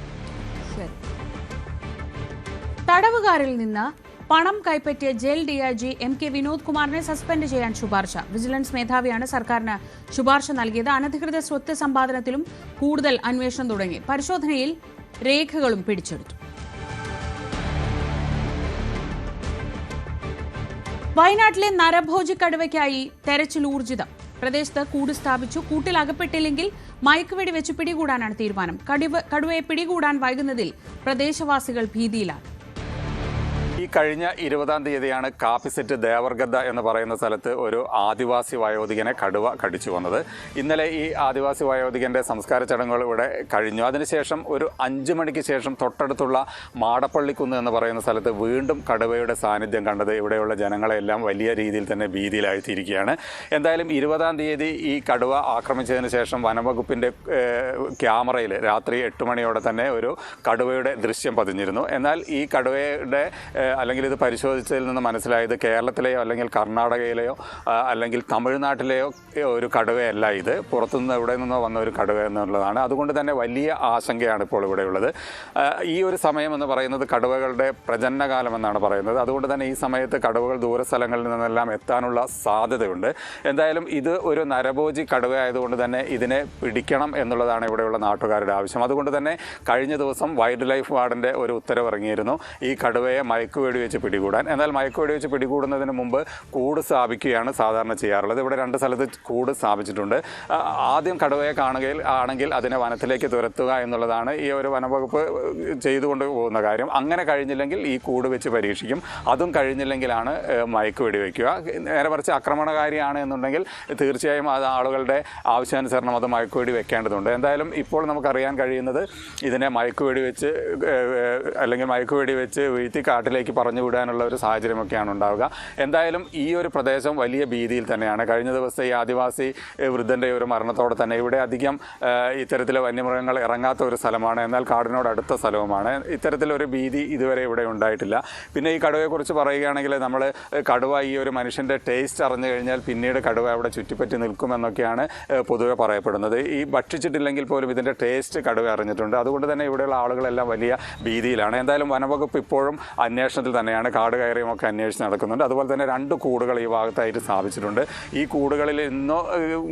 തടവുകാരിൽ നിന്ന് പണം കൈപ്പറ്റിയ ജയിൽ DIG MK വിനോദ് കുമാറിനെ സസ്പെൻഡ് ചെയ്യാൻ ശുപാർശ. വിജിലൻസ് മേധാവിയാണ് സർക്കാരിന് ശുപാർശ നൽകിയത്. അനധികൃത സ്വത്ത് സമ്പാദനത്തിലും കൂടുതൽ അന്വേഷണം തുടങ്ങി. പരിശോധനയിൽ രേഖകളും പിടിച്ചെടുത്തു. വയനാട്ടിലെ നരഭോജി കടുവയ്ക്കായി തെരച്ചിൽ ഊർജിതം. പ്രദേശത്ത് കൂട് സ്ഥാപിച്ചു. കൂട്ടിൽ അകപ്പെട്ടില്ലെങ്കിൽ മയക്കുവെടി വെച്ച് പിടികൂടാനാണ് തീരുമാനം. കടുവയെ പിടികൂടാൻ വൈകുന്നതിൽ പ്രദേശവാസികൾ ഭീതിയിലാണ്. ഈ കഴിഞ്ഞ 20-ാം തീയതിയാണ് കാപ്പിസെറ്റ് ദേവർഗദ്ദ എന്ന് പറയുന്ന സ്ഥലത്ത് ഒരു ആദിവാസി വയോധികനെ കടുവ കടിച്ചു വന്നത്. ഇന്നലെ ഈ ആദിവാസി വയോധികന്റെ സംസ്കാര ചടങ്ങുകൾ ഇവിടെ കഴിഞ്ഞു. അതിനുശേഷം ഒരു 5 മണിക്ക് ശേഷം തൊട്ടടുത്തുള്ള മാടപ്പള്ളിക്കുന്ന് എന്ന് പറയുന്ന സ്ഥലത്ത് വീണ്ടും കടുവയുടെ സാന്നിധ്യം കണ്ടത് ഇവിടെയുള്ള ജനങ്ങളെല്ലാം വലിയ രീതിയിൽ തന്നെ ഭീതിയിലാഴ്ത്തിയിരിക്കുകയാണ്. എന്തായാലും 20-ാം തീയതി ഈ കടുവ ആക്രമിച്ചതിന് ശേഷം വനംവകുപ്പിൻ്റെ ക്യാമറയിൽ രാത്രി 8 മണിയോടെ തന്നെ ഒരു കടുവയുടെ ദൃശ്യം പതിഞ്ഞിരുന്നു. എന്നാൽ ഈ കടുവയുടെ അല്ലെങ്കിൽ ഇത് പരിശോധിച്ചതിൽ നിന്ന് മനസ്സിലായത് കേരളത്തിലെയോ അല്ലെങ്കിൽ കർണാടകയിലെയോ അല്ലെങ്കിൽ തമിഴ്നാട്ടിലെയോ ഒരു കടുവയല്ല ഇത്, പുറത്തുനിന്ന് എവിടെ നിന്നോ വന്ന ഒരു കടുവ എന്നുള്ളതാണ്. അതുകൊണ്ട് തന്നെ വലിയ ആശങ്കയാണ് ഇപ്പോൾ ഇവിടെയുള്ളത്. ഈ ഒരു സമയം എന്ന് പറയുന്നത് കടുവകളുടെ പ്രജനനകാലം എന്നാണ് പറയുന്നത്. അതുകൊണ്ട് തന്നെ ഈ സമയത്ത് കടുവകൾ ദൂരസ്ഥലങ്ങളിൽ നിന്നെല്ലാം എത്താനുള്ള സാധ്യതയുണ്ട്. എന്തായാലും ഇത് ഒരു നരഭോജി കടുവയായതുകൊണ്ട് തന്നെ ഇതിനെ പിടിക്കണം എന്നുള്ളതാണ് ഇവിടെയുള്ള നാട്ടുകാരുടെ ആവശ്യം. അതുകൊണ്ട് തന്നെ കഴിഞ്ഞ ദിവസം വൈൽഡ് ലൈഫ് വാർഡൻ്റെ ഒരു ഉത്തരവ് ഇറങ്ങിയിരുന്നു ഈ കടുവയെ മയക്കുവെടി വെച്ച് പിടികൂടാൻ. എന്നാൽ മയക്കുവെടി വെച്ച് പിടികൂടുന്നതിന് മുമ്പ് കൂട് സ്ഥാപിക്കുകയാണ് സാധാരണ ചെയ്യാറുള്ളത്. ഇവിടെ 2 സ്ഥലത്ത് കൂട് സ്ഥാപിച്ചിട്ടുണ്ട്. ആദ്യം കടുവയെ ആണെങ്കിൽ അതിനെ വനത്തിലേക്ക് തുരത്തുക എന്നുള്ളതാണ് ഈ ഒരു വനംവകുപ്പ് ചെയ്തുകൊണ്ട് പോകുന്ന കാര്യം. അങ്ങനെ കഴിഞ്ഞില്ലെങ്കിൽ ഈ കൂട് വെച്ച് പരീക്ഷിക്കും. അതും കഴിഞ്ഞില്ലെങ്കിലാണ് മയക്കുവെടി വയ്ക്കുക. നേരെ മറിച്ച് ആക്രമണകാരിയാണ് എന്നുണ്ടെങ്കിൽ തീർച്ചയായും അത് ആളുകളുടെ ആവശ്യാനുസരണം അത് മയക്കുവെടി വെക്കേണ്ടതുണ്ട്. എന്തായാലും ഇപ്പോൾ നമുക്കറിയാൻ കഴിയുന്നത് ഇതിനെ മയക്കുവെടി വെച്ച് അല്ലെങ്കിൽ മയക്കുവെടി വെച്ച് വീഴ്ത്തി കാട്ടിലേക്ക് പറഞ്ഞു വിടാനുള്ള ഒരു സാഹചര്യമൊക്കെയാണ് ഉണ്ടാവുക. എന്തായാലും ഈ ഒരു പ്രദേശം വലിയ ഭീതിയിൽ തന്നെയാണ്. കഴിഞ്ഞ ദിവസത്തെ ഈ ആദിവാസി വൃദ്ധൻ്റെ ഒരു മരണത്തോടെ തന്നെ ഇവിടെ അധികം ഇത്തരത്തിലെ വന്യമൃഗങ്ങൾ ഇറങ്ങാത്ത ഒരു സ്ഥലമാണ്. എന്നാൽ കാടിനോട് അടുത്ത സ്ഥലവുമാണ്. ഇത്തരത്തിലൊരു ഭീതി ഇതുവരെ ഇവിടെ ഉണ്ടായിട്ടില്ല. പിന്നെ ഈ കടുവയെക്കുറിച്ച് പറയുകയാണെങ്കിൽ നമ്മൾ കടുവ ഈ ഒരു മനുഷ്യൻ്റെ ടേസ്റ്റ് അറിഞ്ഞു കഴിഞ്ഞാൽ പിന്നീട് കടുവ അവിടെ ചുറ്റിപ്പറ്റി നിൽക്കുമെന്നൊക്കെയാണ് പൊതുവെ പറയപ്പെടുന്നത്. ഈ ഭക്ഷിച്ചിട്ടില്ലെങ്കിൽ പോലും ഇതിൻ്റെ ടേസ്റ്റ് കടുവ അറിഞ്ഞിട്ടുണ്ട്. അതുകൊണ്ട് തന്നെ ഇവിടെയുള്ള ആളുകളെല്ലാം വലിയ ഭീതിയിലാണ്. എന്തായാലും വനംവകുപ്പ് ഇപ്പോഴും അന്വേഷണത്തിൽ തന്നെയാണ്. കാട് കയറിയുമൊക്കെ അന്വേഷിച്ച് നടക്കുന്നുണ്ട്. അതുപോലെ തന്നെ 2 കൂടുകൾ ഈ ഭാഗത്തായിട്ട് സ്ഥാപിച്ചിട്ടുണ്ട്. ഈ കൂടുകളിൽ ഇന്നോ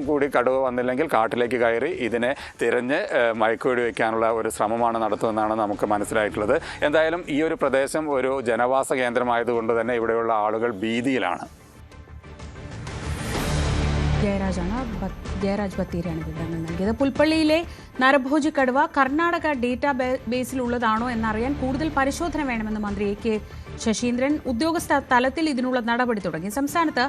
കൂടി കടുവ വന്നില്ലെങ്കിൽ കാട്ടിലേക്ക് കയറി ഇതിനെ തിരഞ്ഞ് മയക്കുവെടി വയ്ക്കാനുള്ള ഒരു ശ്രമമാണ് നടത്തുന്നതെന്നാണ് നമുക്ക് മനസ്സിലായിട്ടുള്ളത്. എന്തായാലും ഈ ഒരു പ്രദേശം ഒരു ജനവാസ കേന്ദ്രമായതുകൊണ്ട് തന്നെ ഇവിടെയുള്ള ആളുകൾ ഭീതിയിലാണ്. ജയരാജ് ബത്തേരിയാണ് വിവരങ്ങൾ നൽകിയത്. പുൽപ്പള്ളിയിലെ നരഭോജി കടുവ കർണാടക ഡേറ്റാബേസിലുള്ളതാണോ എന്നറിയാൻ കൂടുതൽ പരിശോധന വേണമെന്ന് മന്ത്രി കെ ശശീന്ദ്രൻ. ഉദ്യോഗസ്ഥ തലത്തിൽ ഇതിനുള്ള നടപടി തുടങ്ങി. സംസ്ഥാനത്ത്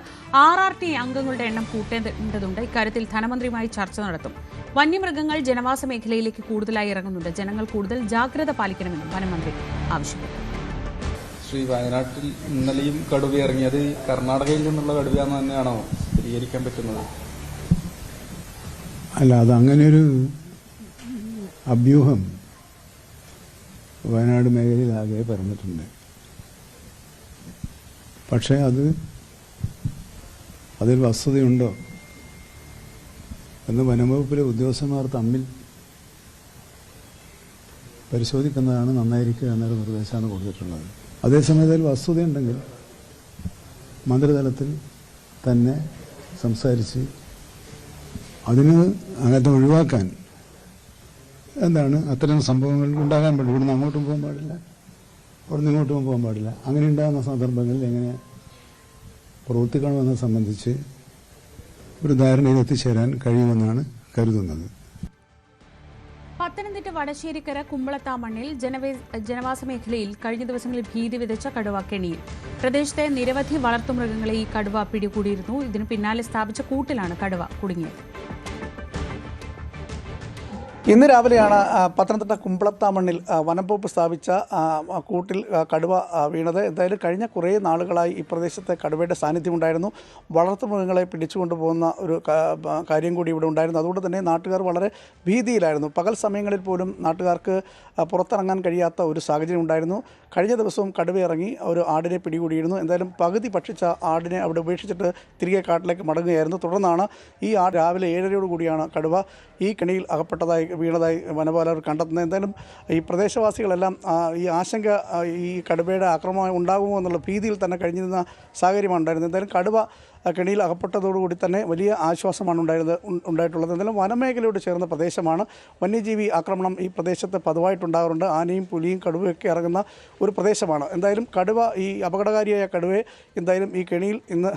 RRT അംഗങ്ങളുടെ എണ്ണം കൂട്ടേണ്ടതുണ്ട്. ഇക്കാര്യത്തിൽ ധനമന്ത്രിയുമായി ചർച്ച നടത്തും. വന്യമൃഗങ്ങൾ ജനവാസ മേഖലയിലേക്ക് കൂടുതലായി ഇറങ്ങുന്നുണ്ട്. ജനങ്ങൾ കൂടുതൽ ജാഗ്രത പാലിക്കണമെന്നും വനമന്ത്രി ആവശ്യപ്പെട്ടു. വയനാട്ടിൽ ഇന്നലെയും കടുവ ഇറങ്ങിയത് കർണാടകയിൽ നിന്നുള്ള കടുവയാണെന്ന് തന്നെയാണോ സ്ഥിരീകരിക്കാൻ പറ്റുന്നത്? അല്ല, അതങ്ങനെയൊരു അഭ്യൂഹം വയനാട് മേഖലയിലാകെ പറഞ്ഞിട്ടുണ്ട്. പക്ഷേ അതിൽ വസ്തുതയുണ്ടോ എന്ന് വനംവകുപ്പിലെ ഉദ്യോഗസ്ഥന്മാർ തമ്മിൽ പരിശോധിക്കുന്നതാണ് നന്നായിരിക്കുക എന്നൊരു നിർദ്ദേശമാണ് കൊടുത്തിട്ടുള്ളത്. അതേസമയത്ത് അതിൽ വസ്തുതയുണ്ടെങ്കിൽ മന്ത്രിതലത്തിൽ തന്നെ സംസാരിച്ച് അങ്ങനത്തെ ഒഴിവാക്കാൻ എന്താണ് അത്തരം സംഭവങ്ങൾ ഉണ്ടാകാൻ പാടില്ല. ഇവിടുന്ന് അങ്ങോട്ടും പോകാൻ പാടില്ല, അവിടുന്ന് ഇങ്ങോട്ടും പോകാൻ പാടില്ല. അങ്ങനെ ഉണ്ടാകുന്ന സന്ദർഭങ്ങളിൽ എങ്ങനെ പ്രവർത്തിക്കണമെന്നത് സംബന്ധിച്ച് ഒരു ധാരണയിൽ എത്തിച്ചേരാൻ കഴിയുമെന്നാണ് കരുതുന്നത്. പത്തനംതിട്ട വടശ്ശേരിക്കര കുമ്പളത്താമണ്ണിൽ ജനവാസ മേഖലയിൽ കഴിഞ്ഞ ദിവസങ്ങളിൽ ഭീതി വിതച്ച കടുവ കെണിയിൽ. പ്രദേശത്തെ നിരവധി വളർത്തുമൃഗങ്ങളെ ഈ കടുവ പിടികൂടിയിരുന്നു. ഇതിനു പിന്നാലെ സ്ഥാപിച്ച കൂട്ടിലാണ് കടുവ കുടുങ്ങിയത്. ഇന്ന് രാവിലെയാണ് പത്തനംതിട്ട കുമ്പളത്താമണ്ണിൽ വനംവകുപ്പ് സ്ഥാപിച്ച കൂട്ടിൽ കടുവ വീണത്. എന്തായാലും കഴിഞ്ഞ കുറേ നാളുകളായി ഈ പ്രദേശത്തെ കടുവയുടെ സാന്നിധ്യമുണ്ടായിരുന്നു. വളർത്തുമൃഗങ്ങളെ പിടിച്ചുകൊണ്ടുപോകുന്ന ഒരു കാര്യം കൂടി ഇവിടെ ഉണ്ടായിരുന്നു. അതുകൊണ്ട് തന്നെ നാട്ടുകാർ വളരെ ഭീതിയിലായിരുന്നു. പകൽ സമയങ്ങളിൽ പോലും നാട്ടുകാർക്ക് പുറത്തിറങ്ങാൻ കഴിയാത്ത ഒരു സാഹചര്യം ഉണ്ടായിരുന്നു. കഴിഞ്ഞ ദിവസവും കടുവ ഇറങ്ങി ഒരു ആടിനെ പിടികൂടിയിരുന്നു. എന്തായാലും പകുതി ഭക്ഷിച്ച ആടിനെ അവിടെ ഉപേക്ഷിച്ചിട്ട് തിരികെ കാട്ടിലേക്ക് മടങ്ങുകയായിരുന്നു. തുടർന്നാണ് ഈ ആട് രാവിലെ 7:30 കൂടിയാണ് കടുവ ഈ കെണിയിൽ വീണതായി വനപാലകർ കണ്ടെത്തുന്നത്. എന്തായാലും ഈ പ്രദേശവാസികളെല്ലാം ഈ ആശങ്ക ഈ കടുവയുടെ ആക്രമണം ഉണ്ടാകുമോ എന്നുള്ള ഭീതിയിൽ തന്നെ കഴിഞ്ഞിരുന്ന സാഹചര്യമാണ് ഉണ്ടായിരുന്നത്. എന്തായാലും കടുവ കെണിയിൽ അകപ്പെട്ടതോടുകൂടി തന്നെ വലിയ ആശ്വാസമാണ് ഉണ്ടായിട്ടുള്ളത്. എന്തായാലും വനമേഖലയോട് ചേർന്ന പ്രദേശമാണ്. വന്യജീവി ആക്രമണം ഈ പ്രദേശത്ത് പതിവായിട്ടുണ്ടാകാറുണ്ട്. ആനയും പുലിയും കടുവയൊക്കെ ഇറങ്ങുന്ന ഒരു പ്രദേശമാണ്. എന്തായാലും കടുവ ഈ അപകടകാരിയായ കടുവയെ എന്തായാലും ഈ കെണിയിൽ ഇന്ന്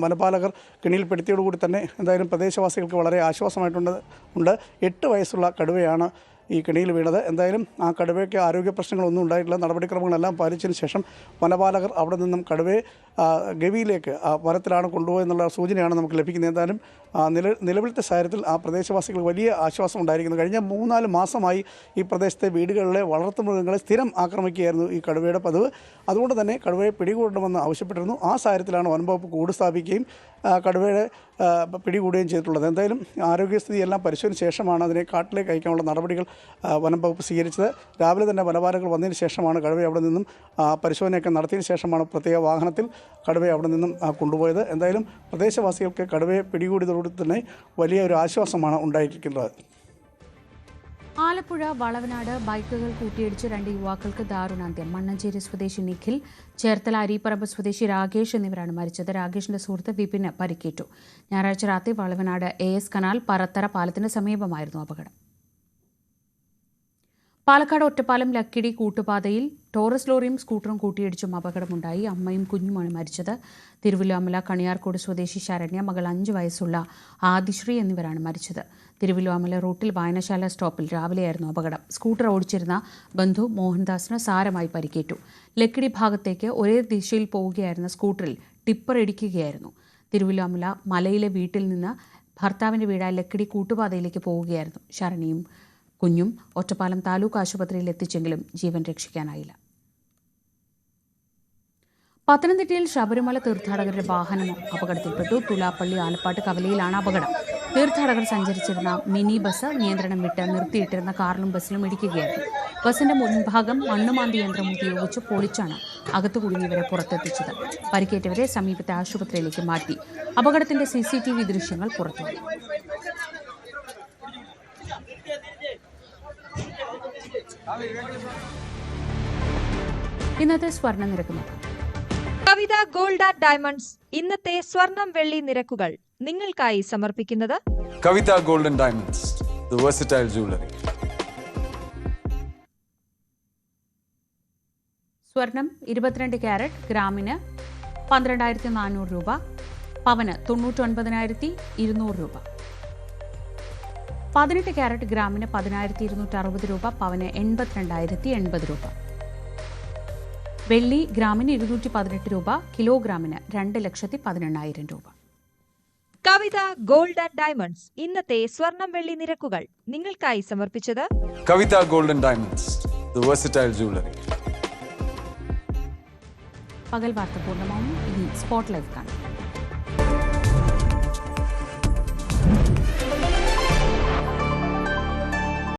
വനപാലകർ കെണിയിൽപ്പെടുത്തിയോടുകൂടി തന്നെ എന്തായാലും പ്രദേശവാസികൾക്ക് വളരെ ആശ്വാസമായിട്ടുണ്ട്. 8 വയസ്സുള്ള കടുവയാണ് ഈ കെണിയിൽ വീണത്. എന്തായാലും ആ കടുവയ്ക്ക് ആരോഗ്യ പ്രശ്നങ്ങളൊന്നും ഉണ്ടായിട്ടില്ല. നടപടിക്രമങ്ങളെല്ലാം പാലിച്ചതിന് ശേഷം വനപാലകർ അവിടെ നിന്നും കടുവയെ ഗവിയിലേക്ക് വനത്തിലാണ് കൊണ്ടുപോയെന്നുള്ള സൂചനയാണ് നമുക്ക് ലഭിക്കുന്നത്. എന്തായാലും നിലവിലത്തെ സാഹചര്യത്തിൽ ആ പ്രദേശവാസികൾ വലിയ ആശ്വാസം ഉണ്ടായിരിക്കുന്നു. കഴിഞ്ഞ 3-4 മാസമായി ഈ പ്രദേശത്തെ വീടുകളിലെ വളർത്തുമൃഗങ്ങളെ സ്ഥിരം ആക്രമിക്കുകയായിരുന്നു ഈ കടുവയുടെ പതിവ്. അതുകൊണ്ട് തന്നെ കടുവയെ പിടികൂടണമെന്ന് ആവശ്യപ്പെട്ടിരുന്നു. ആ സാഹചര്യത്തിലാണ് വനംവകുപ്പ് കൂട് സ്ഥാപിക്കുകയും കടുവയുടെ പിടികൂടുകയും ചെയ്തിട്ടുള്ളത്. എന്തായാലും ആരോഗ്യസ്ഥിതി എല്ലാം പരിശോധന ശേഷമാണ് അതിനെ കാട്ടിലേക്ക് അയക്കാനുള്ള നടപടികൾ വനം വകുപ്പ് സ്വീകരിച്ചത്. രാവിലെ തന്നെ വനപാലകർ വന്നതിന് ശേഷമാണ് കടുവയെ അവിടെ നിന്നും പരിശോധനയൊക്കെ നടത്തിയതിന് ശേഷമാണ് പ്രത്യേക വാഹനത്തിൽ കടുവയെ അവിടെ നിന്നും കൊണ്ടുപോയത്. എന്തായാലും പ്രദേശവാസികൾക്ക് കടുവയെ പിടികൂടിയതോടെ തന്നെ വലിയ ഒരു ആശ്വാസമാണ് ഉണ്ടായിരിക്കുന്നത്. ആലപ്പുഴ വളവനാട് ബൈക്കുകൾ കൂട്ടിയിടിച്ച് 2 യുവാക്കൾക്ക് ദാരുണാന്ത്യം. മണ്ണഞ്ചേരി സ്വദേശി നിഖിൽ, ചേർത്തല അരീപ്പറമ്പ് സ്വദേശി രാകേഷ് എന്നിവരാണ് മരിച്ചത്. രാകേഷിന്റെ സുഹൃത്ത് വിപിന് പരിക്കേറ്റു. ഞായറാഴ്ച രാത്രി വളവനാട് AS കനാൽ പറത്തറ പാലത്തിന് സമീപമായിരുന്നു അപകടം. പാലക്കാട് ഒറ്റപ്പാലം ലക്കിടി കൂട്ടുപാതയിൽ ടോറസ് ലോറിയും സ്കൂട്ടറും കൂട്ടിയിടിച്ചും അപകടമുണ്ടായി. അമ്മയും കുഞ്ഞുമാണ് മരിച്ചത്. തിരുവല്ലോമല കണിയാർക്കോട് സ്വദേശി ശരണ്യ, മകൾ 5 വയസ്സുള്ള ആദിശ്രീ എന്നിവരാണ് മരിച്ചത്. തിരുവല്ലോമല റൂട്ടിൽ വായനശാല സ്റ്റോപ്പിൽ രാവിലെയായിരുന്നു അപകടം. സ്കൂട്ടർ ഓടിച്ചിരുന്ന ബന്ധു മോഹൻദാസിന് സാരമായി പരിക്കേറ്റു. ലക്കിടി ഭാഗത്തേക്ക് ഒരേ ദിശയിൽ പോവുകയായിരുന്ന സ്കൂട്ടറിൽ ടിപ്പർ ഇടിക്കുകയായിരുന്നു. തിരുവല്ലോമല മലയിലെ വീട്ടിൽ നിന്ന് ഭർത്താവിന്റെ വീടായ ലക്കിടി കൂട്ടുപാതയിലേക്ക് പോവുകയായിരുന്നു. ശരണ്യയും കുഞ്ഞും ഒറ്റപ്പാലം താലൂക്ക് ആശുപത്രിയിൽ എത്തിച്ചെങ്കിലും ജീവൻ രക്ഷിക്കാനായില്ല. പത്തനംതിട്ടയിൽ ശബരിമല തീർത്ഥാടകരുടെ വാഹനം അപകടത്തിൽപ്പെട്ടു. തുലാപ്പള്ളി ആലപ്പാട്ട് കവലയിലാണ് അപകടം. തീർത്ഥാടകർ സഞ്ചരിച്ചിരുന്ന മിനി ബസ് നിയന്ത്രണം വിട്ട് നിർത്തിയിട്ടിരുന്ന കാറിലും ബസ്സിലും ഇടിക്കുകയായിരുന്നു. ബസിന്റെ മുൻഭാഗം മണ്ണുമാന്തി യന്ത്രം ഉപയോഗിച്ച് പൊളിച്ചാണ് അകത്തു കുടുങ്ങിയവരെ പുറത്തെത്തിച്ചത്. പരിക്കേറ്റവരെ സമീപത്തെ ആശുപത്രിയിലേക്ക് മാറ്റി. അപകടത്തിന്റെ CCTV ദൃശ്യങ്ങൾ പുറത്തുവന്നു. ഇന്നത്തെ സ്വർണ്ണ നിരക്ക് നോക്കാം. കവിത ഗോൾഡ് ആൻഡ് ഡയമണ്ട്സ് ഇന്നത്തെ സ്വർണം വെള്ളി നിരക്കുകൾ നിങ്ങൾക്കായി സമർപ്പിക്കുന്നത് Kavitha gold and diamonds, the versatile jewellery. സ്വർണം 22 ക്യാരറ്റ് ഗ്രാമിന് 12,400 രൂപ, പവന് 99,200 രൂപ. 18 ക്യാരറ്റ് ഗ്രാമിന് 10,260 രൂപ, പവന് 82,080 രൂപ. വെള്ളി ഗ്രാമിന് 218 രൂപ, കിലോഗ്രാമിന് 2,18,000 രൂപ. കവിത ഗോൾഡ് ആൻഡ് ഡയമണ്ട്സ് ഇന്നത്തെ സ്വർണം വെള്ളി നിരക്കുകൾ നിങ്ങൾക്കായി സമർപ്പിച്ചത് Kavitha gold and diamonds, the versatile jewellery. പകൽ വാർത്ത പൂർണ്ണമാവും. ഇനി സ്പോട്ട് ലൈവ് കാണാം.